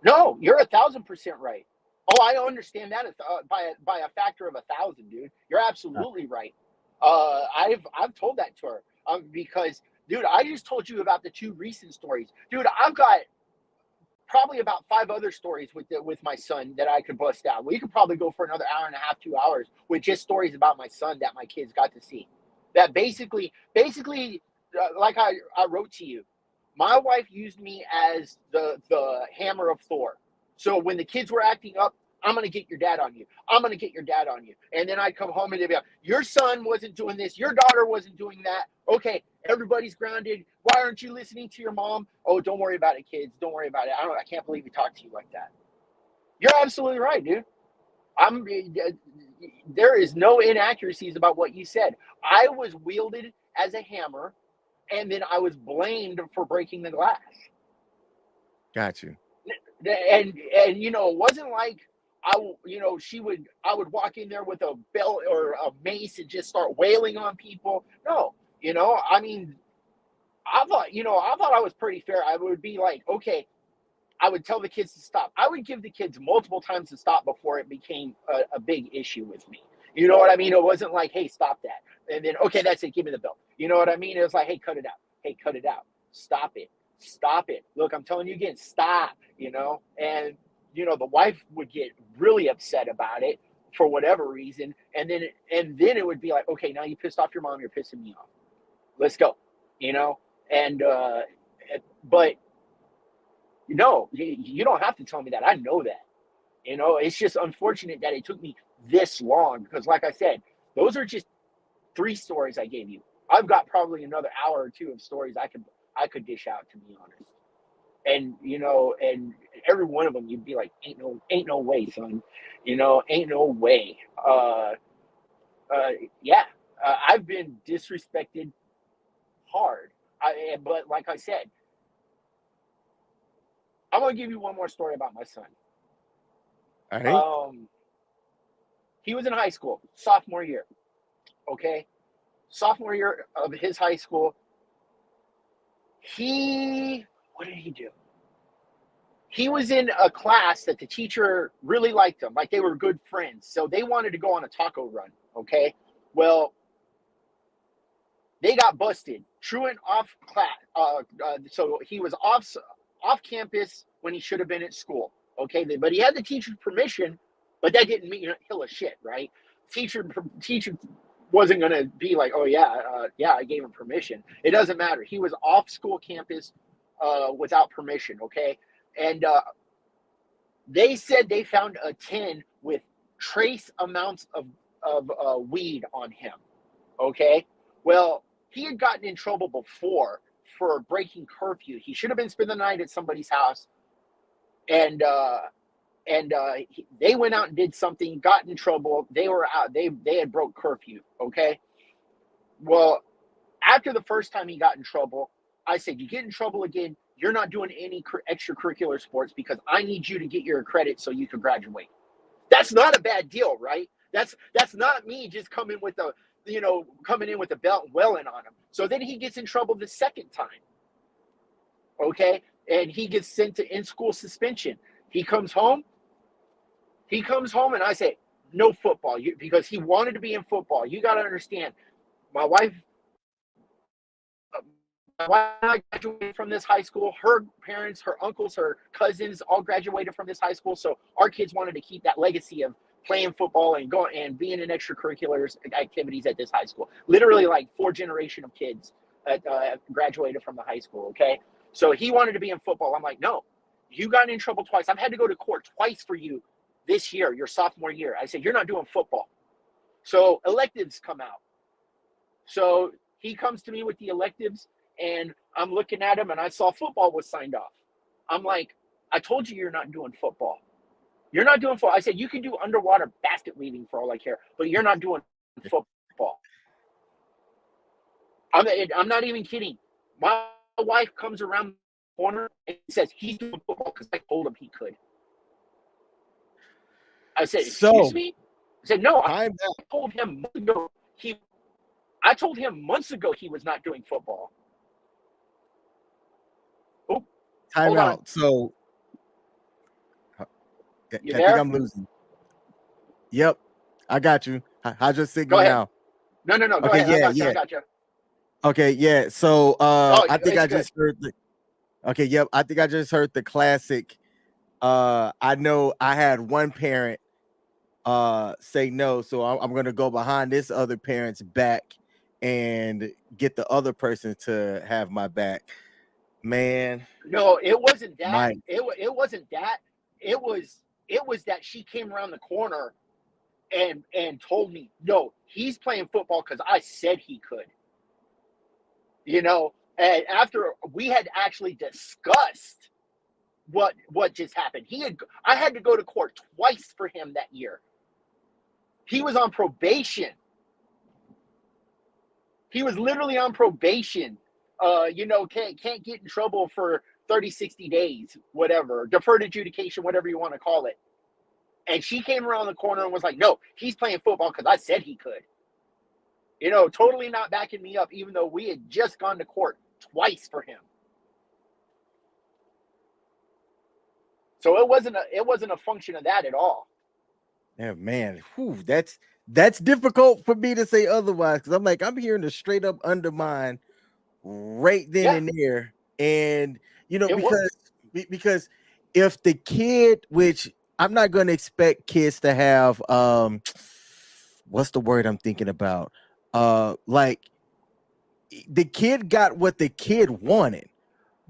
No, you're 1,000% right. Oh, I understand that by a factor of 1,000, dude. You're Uh, absolutely right. I've told that to her because, dude, I just told you about the two recent stories, dude. I've got probably about 5 other stories with my son that I could bust out. We could probably go for another hour and a half, 2 hours with just stories about my son that my kids got to see. That basically, like I wrote to you, my wife used me as the hammer of Thor. So when the kids were acting up, I'm going to get your dad on you. I'm going to get your dad on you. And then I'd come home and they'd be like, your son wasn't doing this. Your daughter wasn't doing that. Okay, everybody's grounded. Why aren't you listening to your mom? Oh, don't worry about it, kids. Don't worry about it. I can't believe he talked to you like that. You're absolutely right, dude. There is no inaccuracies about what you said. I was wielded as a hammer, and then I was blamed for breaking the glass. Got you. And it wasn't like I would walk in there with a belt or a mace and just start wailing on people. No, I mean, I thought I was pretty fair. I would be like, okay, I would tell the kids to stop. I would give the kids multiple times to stop before it became a big issue with me. You know what I mean? It wasn't like, hey, stop that. And then, okay, that's it. Give me the belt. You know what I mean? It was like, hey, cut it out. Hey, cut it out. Stop it. Stop it. Look, I'm telling you again, stop, And, the wife would get really upset about it for whatever reason. And then it would be like, okay, now you pissed off your mom. You're pissing me off. Let's go, And, but, no, you don't have to tell me that. I know that. It's just unfortunate that it took me this long because, like I said, those are just 3 stories I gave you. I've got probably another hour or 2 of stories I could dish out, to be honest. And and every one of them you'd be like, ain't no way, son. Ain't no way. Yeah, I've been disrespected hard. But like I said, I'm gonna give you one more story about my son. All right. He was in high school, sophomore year. Okay, sophomore year of his high school. What did he do? He was in a class that the teacher really liked him, like they were good friends. So they wanted to go on a taco run. Okay, well, they got busted. Truant off class. So he was off campus when he should have been at school. Okay, but he had the teacher's permission, but that didn't mean a hill of shit, right? Teacher wasn't going to be like, oh yeah, I gave him permission. It doesn't matter. He was off school campus without permission. Okay, and they said they found a tin with trace amounts of weed on him. Okay, well, he had gotten in trouble before for breaking curfew. He should have been spending the night at somebody's house, and they went out and did something, got in trouble. They were out. They had broke curfew. Okay, well, after the first time he got in trouble, I said, you get in trouble again, you're not doing any extracurricular sports because I need you to get your credit so you can graduate. That's not a bad deal, right? That's not me just coming in with a belt and welling on him. So then he gets in trouble the second time. Okay, and he gets sent to in-school suspension. He comes home, and I say, no football, because he wanted to be in football. You got to understand, my wife graduated from this high school. Her parents, her uncles, her cousins all graduated from this high school. So our kids wanted to keep that legacy of playing football and going and being in extracurricular activities at this high school. Literally like 4 generations of kids graduated from the high school. Okay, so he wanted to be in football. I'm like, no, you got in trouble twice. I've had to go to court twice for you this year, your sophomore year. I said, you're not doing football. So electives come out. So he comes to me with the electives, and I'm looking at him, and I saw football was signed off. I'm like, I told you you're not doing football. You're not doing football. I said, you can do underwater basket weaving for all I care, but you're not doing football. I'm not even kidding. My wife comes around the corner and says, he's doing football because I told him he could. I said, excuse me? I said, no, I told him months ago he was not doing football. Oh, time out. So I think I'm losing. Yep, I got you. How's your signal now? No. Go ahead. I got you. Okay, yeah. So I think I just heard Okay, yep. I think I just heard the classic. I know I had one parent say no, so I'm gonna go behind this other parent's back and get the other person to have my back. Man, No, it wasn't that. Mike. It wasn't that. It was it was that she came around the corner and told me, no, he's playing football because I said he could. You know, and after we had actually discussed what just happened, I had to go to court twice for him that year. He was on probation. He was literally on probation. Can't get in trouble for 30, 60 days, whatever, deferred adjudication, whatever you want to call it. And she came around the corner and was like, no, he's playing football because I said he could. Totally not backing me up, even though we had just gone to court twice for him. So it wasn't a function of that at all. Yeah, man, that's difficult for me to say otherwise because I'm like I'm hearing a straight up undermine right then Yeah, and there, and it was. because if the kid, which I'm not going to expect kids to have, what's the word I'm thinking about, like the kid got what the kid wanted,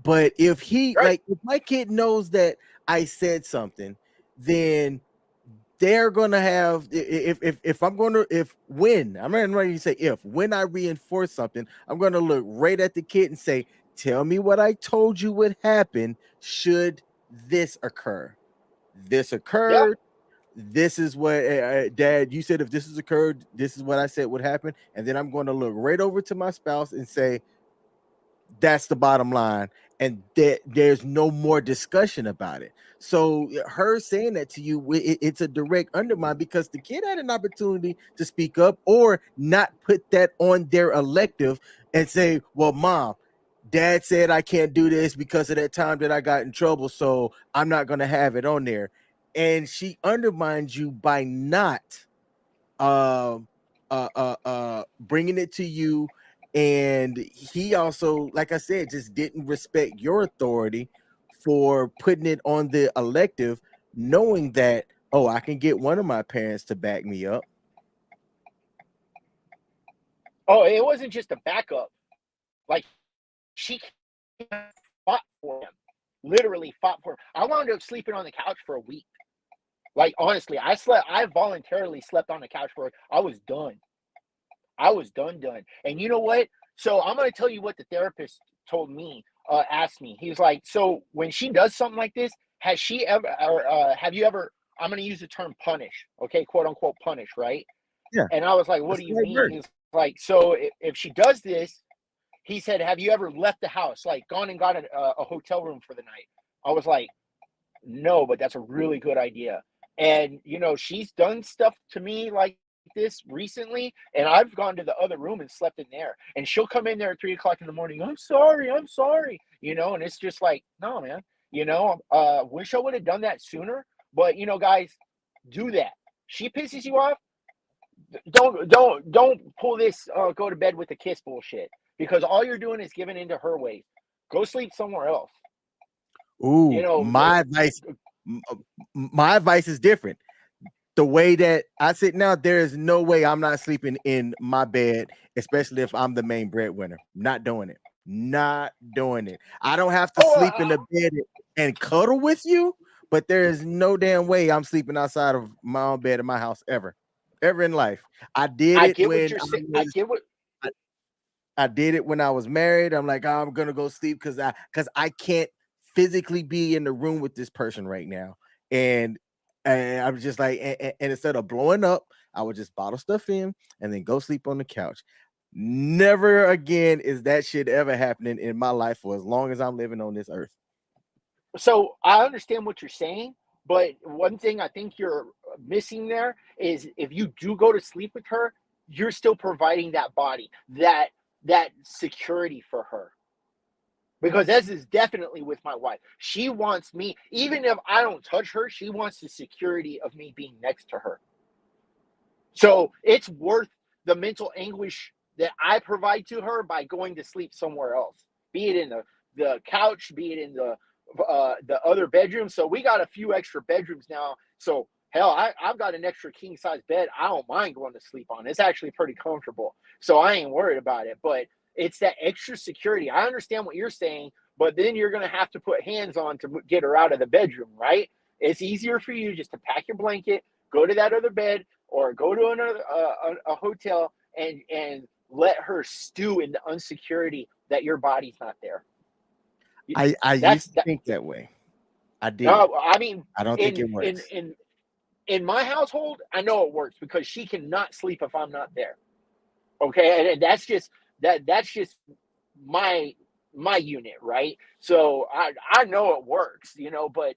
but Right. if my kid knows that I said something, then they're gonna have if I'm gonna if when I'm not ready to say if when I reinforce something, I'm gonna look right at the kid and say, "Tell me what I told you would happen should this occur. This Yeah. occurred. This is what Dad. You said if this has occurred, this is what I said would happen." And then I'm going to look right over to my spouse and say, that's the bottom line, and there's no more discussion about it. So her saying that to you, it's a direct undermine because the kid had an opportunity to speak up or not put that on their elective and say, well, mom, dad said I can't do this because of that time that I got in trouble, so I'm not going to have it on there. And she undermines you by not um bringing it to you. And he also, like I said, just didn't respect your authority for putting it on the elective, knowing that, oh, I can get one of my parents to back me up. Oh, it wasn't just a backup. Like, she fought for him. Literally fought for him. I wound up sleeping on the couch for a week. Like, honestly, I voluntarily slept on the couch I was done. I was done. And you know what? So I'm gonna tell you what the therapist told me, asked me. He was like, so when she does something like this, has she ever or have you ever, I'm gonna use the term punish, okay, quote unquote punish, right? Yeah, And I was like, what that's do the you right mean? word. He's like, so if she does this, he said, have you ever left the house, like gone and got a hotel room for the night? I was like, no, but that's a really good idea. And she's done stuff to me like this recently, and I've gone to the other room and slept in there. And she'll come in there at 3 o'clock in the morning. I'm sorry. And it's just like, no, man. Wish I would have done that sooner. But guys, do that. She pisses you off. Don't pull this. Go to bed with a kiss bullshit, because all you're doing is giving into her ways. Go sleep somewhere else. You Ooh, know, my advice is different. The way that I sit now, there is no way I'm not sleeping in my bed, especially if I'm the main breadwinner. Not doing it. Not doing it. I don't have to oh, sleep in the bed and cuddle with you, but there is no damn way I'm sleeping outside of my own bed in my house ever in life. I did I it get what when you're saying. I get what. I, I did it when I was married. I'm like, oh, I'm gonna go sleep because I can't physically be in the room with this person right now. And I'm just like, and instead of blowing up, I would just bottle stuff in and then go sleep on the couch. Never again is that shit ever happening in my life for as long as I'm living on this earth. So I understand what you're saying, but one thing I think you're missing there is, if you do go to sleep with her, you're still providing that body, that security for her. Because as is definitely with my wife. She wants me, even if I don't touch her, she wants the security of me being next to her. So it's worth the mental anguish that I provide to her by going to sleep somewhere else, be it in the the couch, be it in the other bedroom. So we got a few extra bedrooms now. So hell, I've got an extra king size bed. I don't mind going to sleep on. It's actually pretty comfortable. So I ain't worried about it. But it's that extra security. I understand what you're saying, but then you're going to have to put hands on to get her out of the bedroom, right? It's easier for you just to pack your blanket, go to that other bed, or go to another a hotel and let her stew in the unsecurity that your body's not there. I That's used to think that way. I did. no, I mean, I don't think it works. In my household, I know it works because she cannot sleep if I'm not there. Okay, and that's just my unit, right? So I know it works, but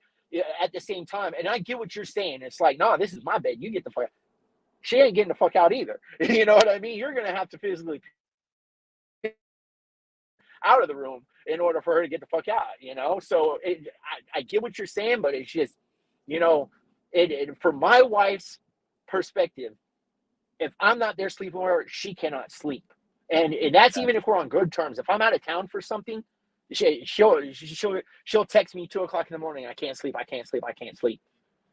at the same time, and I get what you're saying. It's like, no, this is my bed. You get the fuck. She ain't getting the fuck out either. You know what I mean? You're gonna have to physically out of the room in order for her to get the fuck out. So I get what you're saying, but it's just, from my wife's perspective, if I'm not there sleeping with her, she cannot sleep. And that's even if we're on good terms. If I'm out of town for something, she'll text me 2:00 in the morning. I can't sleep. I can't sleep. I can't sleep.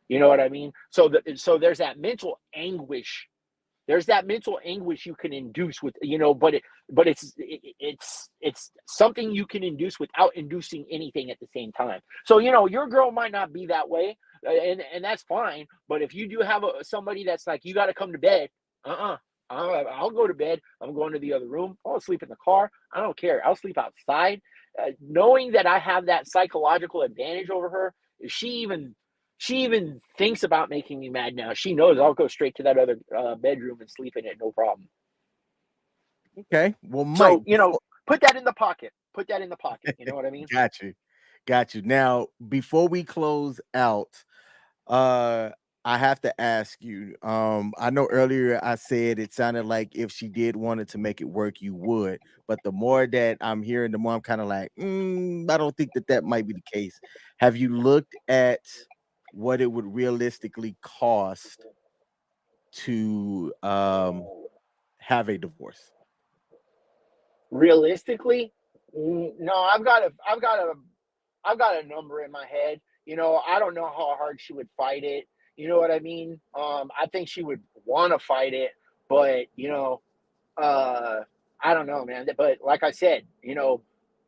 You know what I mean? So there's that mental anguish. There's that mental anguish you can induce with, but it's something you can induce without inducing anything at the same time. So, your girl might not be that way, and that's fine. But if you do have somebody that's like, you got to come to bed, I'll go to bed. I'm going to the other room. I'll sleep in the car. I don't care. I'll sleep outside. Knowing that I have that psychological advantage over her, she even thinks about making me mad now. She knows I'll go straight to that other bedroom and sleep in it, no problem. Okay. Well, Mike. So, put that in the pocket. Put that in the pocket. You know what I mean? Got you. Now, before we close out, I have to ask you. I know earlier I said it sounded like if she did wanted to make it work, you would. But the more that I'm hearing, the more I'm kind of like, I don't think that might be the case. Have you looked at what it would realistically cost to have a divorce? Realistically, no. I've got a number in my head. I don't know how hard she would fight it. You know what I mean? I think she would want to fight it, but I don't know, man. But like I said,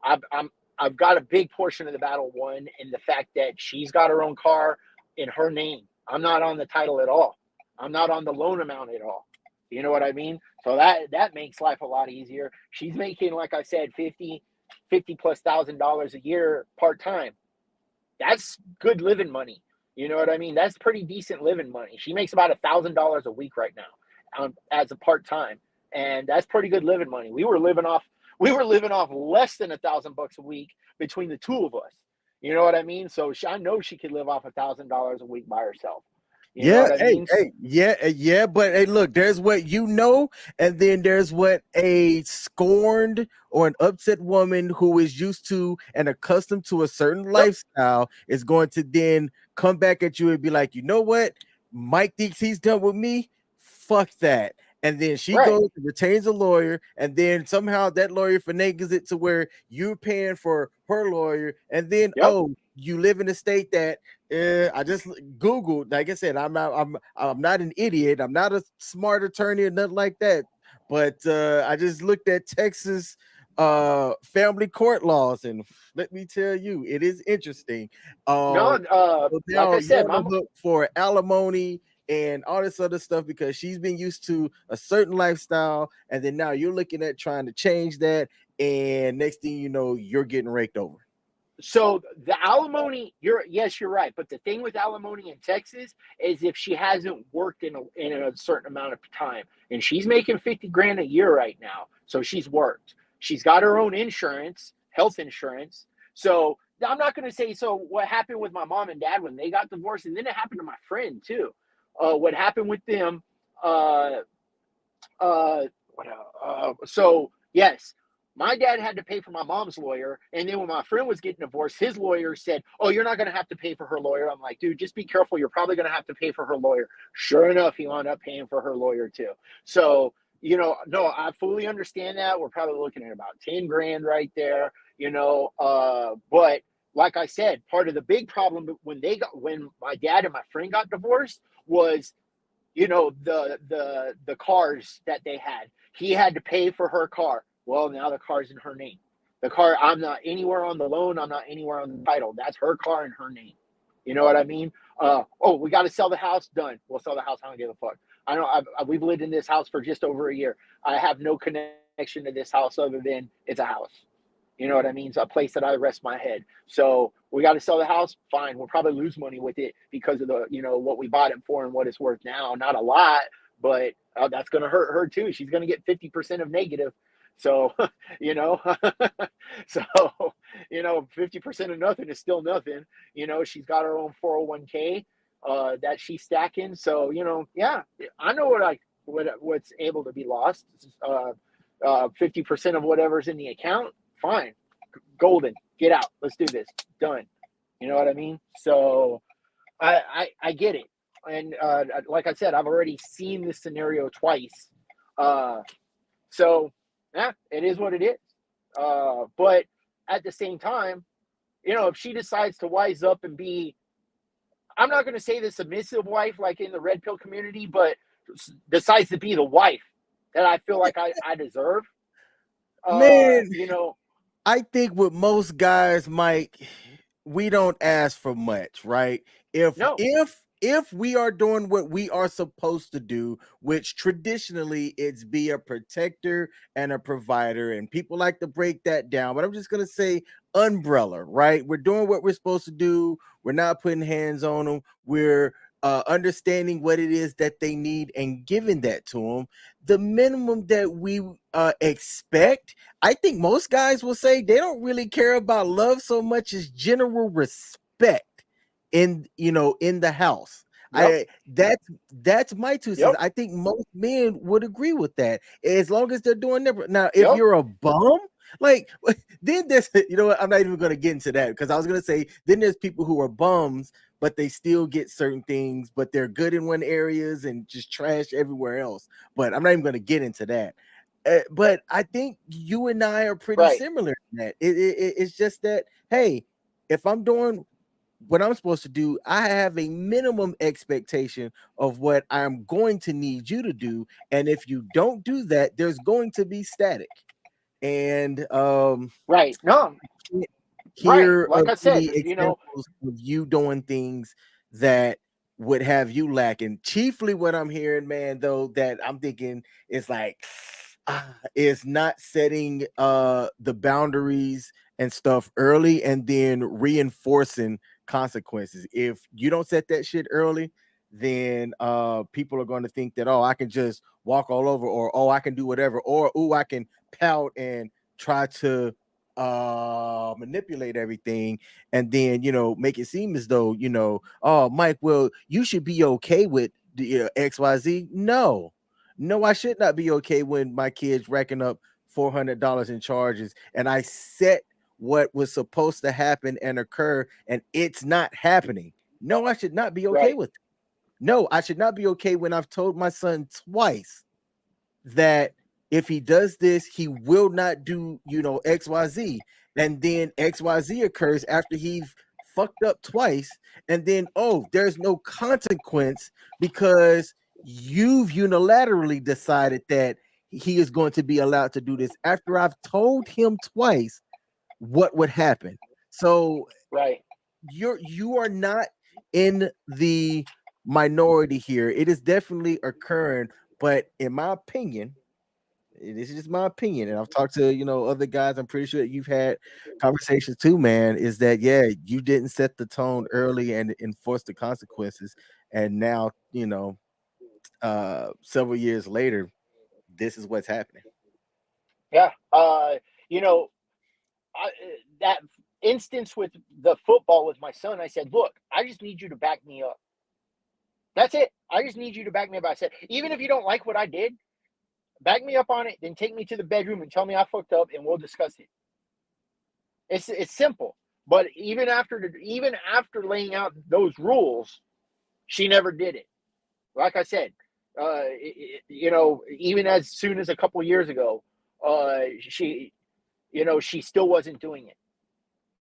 I've got a big portion of the battle won in the fact that she's got her own car in her name. I'm not on the title at all. I'm not on the loan amount at all. You know what I mean? So that makes life a lot easier. She's making, like I said, $50 plus $1,000 a year part time. That's good living money. You know what I mean? That's pretty decent living money. She makes about $1,000 a week right now, as a part time, and that's pretty good living money. We were living off less than $1,000 a week between the two of us. You know what I mean? So I know she could live off $1,000 a week by herself. You know what I mean? Yeah. But hey, look, there's what you know, and then there's what a scorned or an upset woman who is used to and accustomed to a certain lifestyle is going to then come back at you and be like, you know what? Mike thinks he's done with me. Fuck that. And then she goes and retains a lawyer, and then somehow that lawyer finagles it to where you're paying for her lawyer, and then you live in a state that I just Googled. Like I said, I'm not an idiot. I'm not a smart attorney or nothing like that. But I just looked at Texas family court laws, and let me tell you, it is interesting. Like I said, on the hook for alimony and all this other stuff because she's been used to a certain lifestyle, and then now you're looking at trying to change that, and next thing you know, you're getting raked over. So the alimony, you're right, but the thing with alimony in Texas is if she hasn't worked in a certain amount of time, and she's making $50,000 a year right now, so she's worked. She's got her own insurance, health insurance. So I'm not going to say so. What happened with my mom and dad when they got divorced, and then it happened to my friend too. What happened with them? So yes, my dad had to pay for my mom's lawyer, and then when my friend was getting divorced, his lawyer said, "Oh, you're not going to have to pay for her lawyer." I'm like, "Dude, just be careful. You're probably going to have to pay for her lawyer." Sure enough, he wound up paying for her lawyer too. So no, I fully understand that. We're probably looking at about $10,000 right there. But like I said, part of the big problem when my dad and my friend got divorced was, the cars that they had. He had to pay for her car. Well, now the car's in her name. The car, I'm not anywhere on the loan. I'm not anywhere on the title. That's her car in her name. You know what I mean? We got to sell the house. Done. We'll sell the house. I don't give a fuck. I know we've lived in this house for just over a year. I have no connection to this house other than it's a house. You know what I mean? It's a place that I rest my head. So we got to sell the house. Fine. We'll probably lose money with it because of what we bought it for and what it's worth now. Not a lot, but that's going to hurt her too. She's going to get 50% of negative. So, so, 50% of nothing is still nothing. She's got her own 401k that she's stacking. So, yeah, I know what's able to be lost. 50% of whatever's in the account. Fine, golden, get out. Let's do this. Done. You know what I mean? So I get it. And like I said, I've already seen this scenario twice. So yeah, it is what it is. But at the same time, if she decides to wise up and be, I'm not going to say the submissive wife like in the red pill community, but decides to be the wife that I feel like I deserve. Man, I think with most guys, Mike, we don't ask for much, right? If we are doing what we are supposed to do, which traditionally it's be a protector and a provider, and people like to break that down, but I'm just gonna say umbrella, right? We're doing what we're supposed to do. We're not putting hands on them. We're understanding what it is that they need and giving that to them. The minimum that we expect, I think most guys will say they don't really care about love so much as general respect in the house. Yep. That's my 2 cents. Yep. I think most men would agree with that as long as they're doing their. Now, if Yep. you're a bum, like then there's what, I'm not even going to get into that because I was going to say then there's people who are bums but they still get certain things, but they're good in one areas and just trash everywhere else. But I'm not even going to get into that. But I think you and I are pretty Right. similar in that. It's just that, hey, if I'm doing what I'm supposed to do, I have a minimum expectation of what I'm going to need you to do. And if you don't do that, there's going to be static. And Right. No. Right. hear Like of I said, any examples of you doing things that would have you lacking. Chiefly what I'm hearing, man, though, that I'm thinking is like is not setting the boundaries and stuff early and then reinforcing consequences. If you don't set that shit early, then people are going to think that, oh, I can just walk all over, or oh, I can do whatever, or oh, I can pout and try to manipulate everything and then make it seem as though oh, Mike, well, you should be okay with the XYZ. No, I should not be okay when my kids racking up $400 in charges and I set what was supposed to happen and occur and it's not happening. No, I should not be okay right. with it. No, I should not be okay when I've told my son twice that if he does this, he will not do, XYZ. And then XYZ occurs after he's fucked up twice. And then, oh, there's no consequence because you've unilaterally decided that he is going to be allowed to do this after I've told him twice what would happen. So Right. you are not in the minority here. It is definitely occurring, but in my opinion, this is just my opinion, and I've talked to other guys. I'm pretty sure that you've had conversations too, man. Is that you didn't set the tone early and enforce the consequences, and now several years later, this is what's happening. Yeah. You know, that instance with the football with my son, I said, look, I just need you to back me up. That's it. I just need you to back me up. I said, even if you don't like what I did, back me up on it, then take me to the bedroom and tell me I fucked up and we'll discuss it. It's simple. But even after laying out those rules, she never did it. Like I said, even as soon as a couple years ago, she you know, she still wasn't doing it,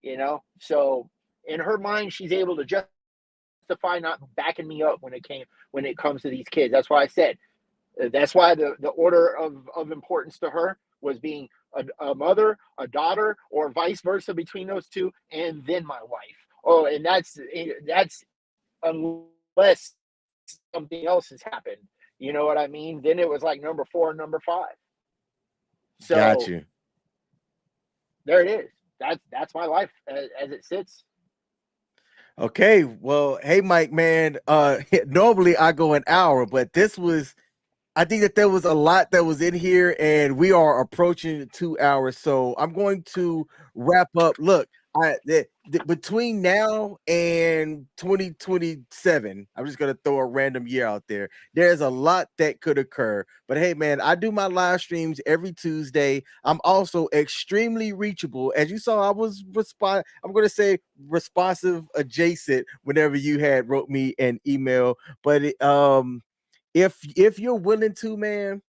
you know? So in her mind, she's able to justify not backing me up when it comes to these kids. That's why I said that's why the order of importance to her was being a mother, a daughter, or vice versa between those two, and then my wife. Oh, and that's unless something else has happened. You know what I mean? Then it was like number four and number five. Got So you. there it is. That's my life as it sits. Okay, well, hey Mike, man. Normally I go an hour, but this was I think that there was a lot that was in here, and we are approaching 2 hours. So I'm going to wrap up. Look, between now and 2027, I'm just gonna throw a random year out there. There's a lot that could occur. But hey, man, I do my live streams every Tuesday. I'm also extremely reachable. As you saw, I was I'm gonna say responsive adjacent whenever you had wrote me an email. But if you're willing to, man,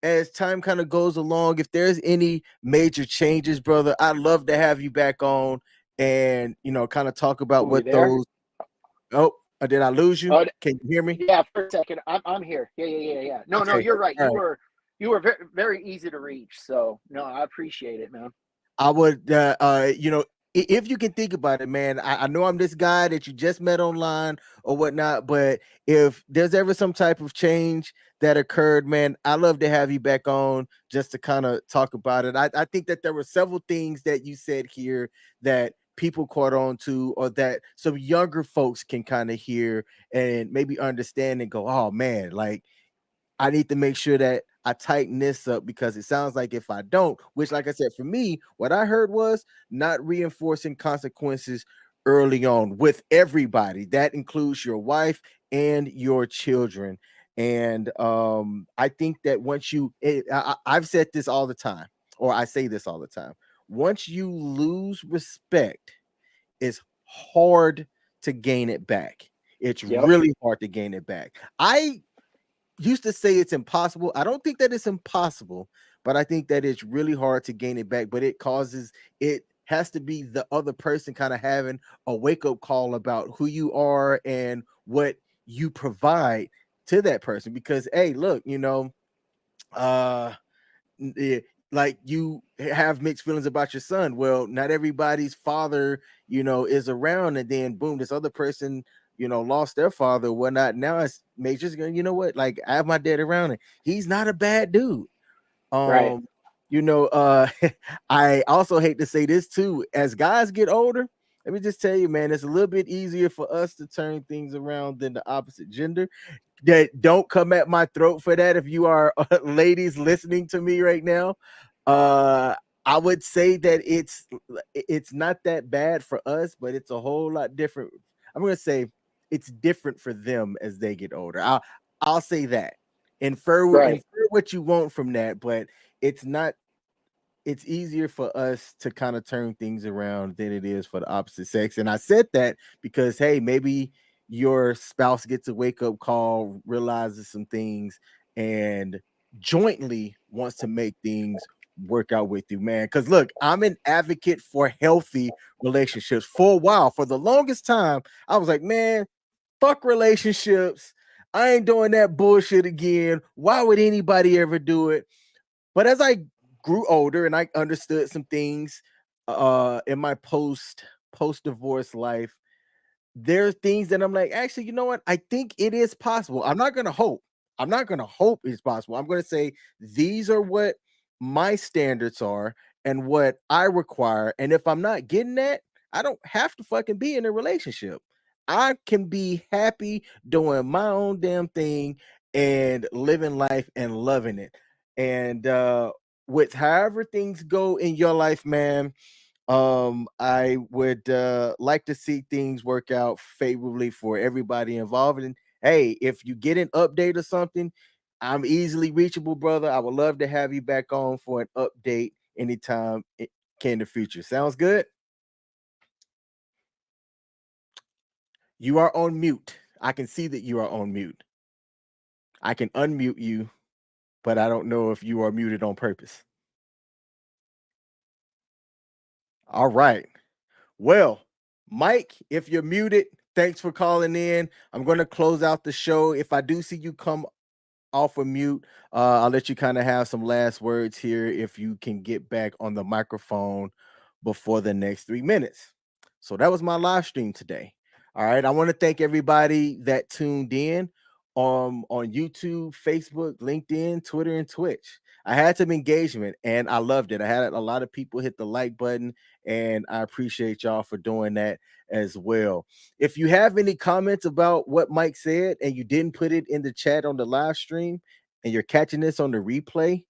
as time kind of goes along, if there's any major changes, brother, I'd love to have you back on and kind of talk about Ooh, you what there? those. Oh, did I lose you? Oh, Can you hear me? yeah. For a second, I'm here. Yeah. No, no, Okay. you're right. All right. You were very easy to reach. So no, I appreciate it, man. I would, if you can think about it, man, I know I'm this guy that you just met online or whatnot, but if there's ever some type of change that occurred, man, I love to have you back on just to kind of talk about it. I think that there were several things that you said here that people caught on to, or that some younger folks can kind of hear and maybe understand and go, oh man, like I need to make sure that I tighten this up, because it sounds like if I don't, which, like I said, for me, what I heard was not reinforcing consequences early on with everybody. That includes your wife and your children. And I think that I've said this all the time, or I say this all the time. Once you lose respect, it's hard to gain it back. It's Yep. really hard to gain it back. I used to say it's impossible. I don't think that it's impossible, but I think that it's really hard to gain it back. But it has to be the other person kind of having a wake up call about who you are and what you provide to that person. Because, hey, look, uh, like you have mixed feelings about your son. Well, not everybody's father, is around, and then boom, this other person, lost their father or whatnot. Now it's majors going, you know what? Like, I have my dad around, and he's not a bad dude. Right. Um, I also hate to say this too. As guys get older, let me just tell you, man, it's a little bit easier for us to turn things around than the opposite gender. That don't come at my throat for that. If you are ladies listening to me right now, uh, I would say that it's not that bad for us, but it's a whole lot different. I'm gonna say it's different for them as they get older. I'll say that. Right. Infer what you want from that, but it's not. It's easier for us to kind of turn things around than it is for the opposite sex. And I said that because, hey, maybe your spouse gets a wake up call, realizes some things, and jointly wants to make things work out with you, man. Because look, I'm an advocate for healthy relationships. For a while, for the longest time, I was like, man, fuck relationships. I ain't doing that bullshit again. Why would anybody ever do it? But as I grew older and I understood some things in my post divorce life, there are things that I'm like, actually, you know what? I think it is possible. I'm not gonna hope. I'm not gonna hope it's possible. I'm gonna say these are what my standards are and what I require. And if I'm not getting that, I don't have to fucking be in a relationship. I can be happy doing my own damn thing and living life and loving it. And with however things go in your life, man, I would like to see things work out favorably for everybody involved. And hey, if you get an update or something, I'm easily reachable, brother. I would love to have you back on for an update anytime it can in the future. Sounds good. You are on mute. I can see that you are on mute. I can unmute you, but I don't know if you are muted on purpose. All right. Well, Mike, if you're muted, thanks for calling in. I'm going to close out the show. If I do see you come off of mute, I'll let you kind of have some last words here if you can get back on the microphone before the next 3 minutes. So that was my live stream today. All right. I want to thank everybody that tuned in on YouTube, Facebook, LinkedIn, Twitter, and Twitch. I had some engagement and I loved it. I had a lot of people hit the like button, and I appreciate y'all for doing that as well. If you have any comments about what Mike said and you didn't put it in the chat on the live stream and you're catching this on the replay,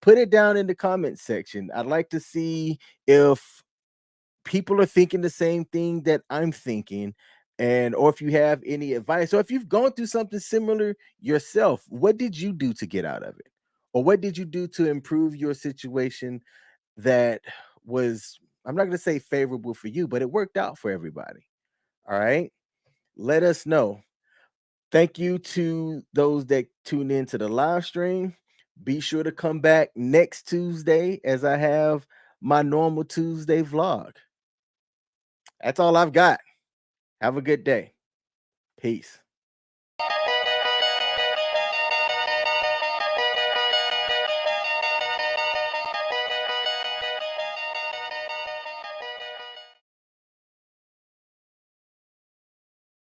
put it down in the comment section. I'd like to see if people are thinking the same thing that I'm thinking, and or if you have any advice, or if you've gone through something similar yourself. What did you do to get out of it? Or what did you do to improve your situation that was, I'm not going to say favorable for you, but it worked out for everybody? All right. Let us know. Thank you to those that tune in to the live stream. Be sure to come back next Tuesday as I have my normal Tuesday vlog. That's all I've got. Have a good day. Peace.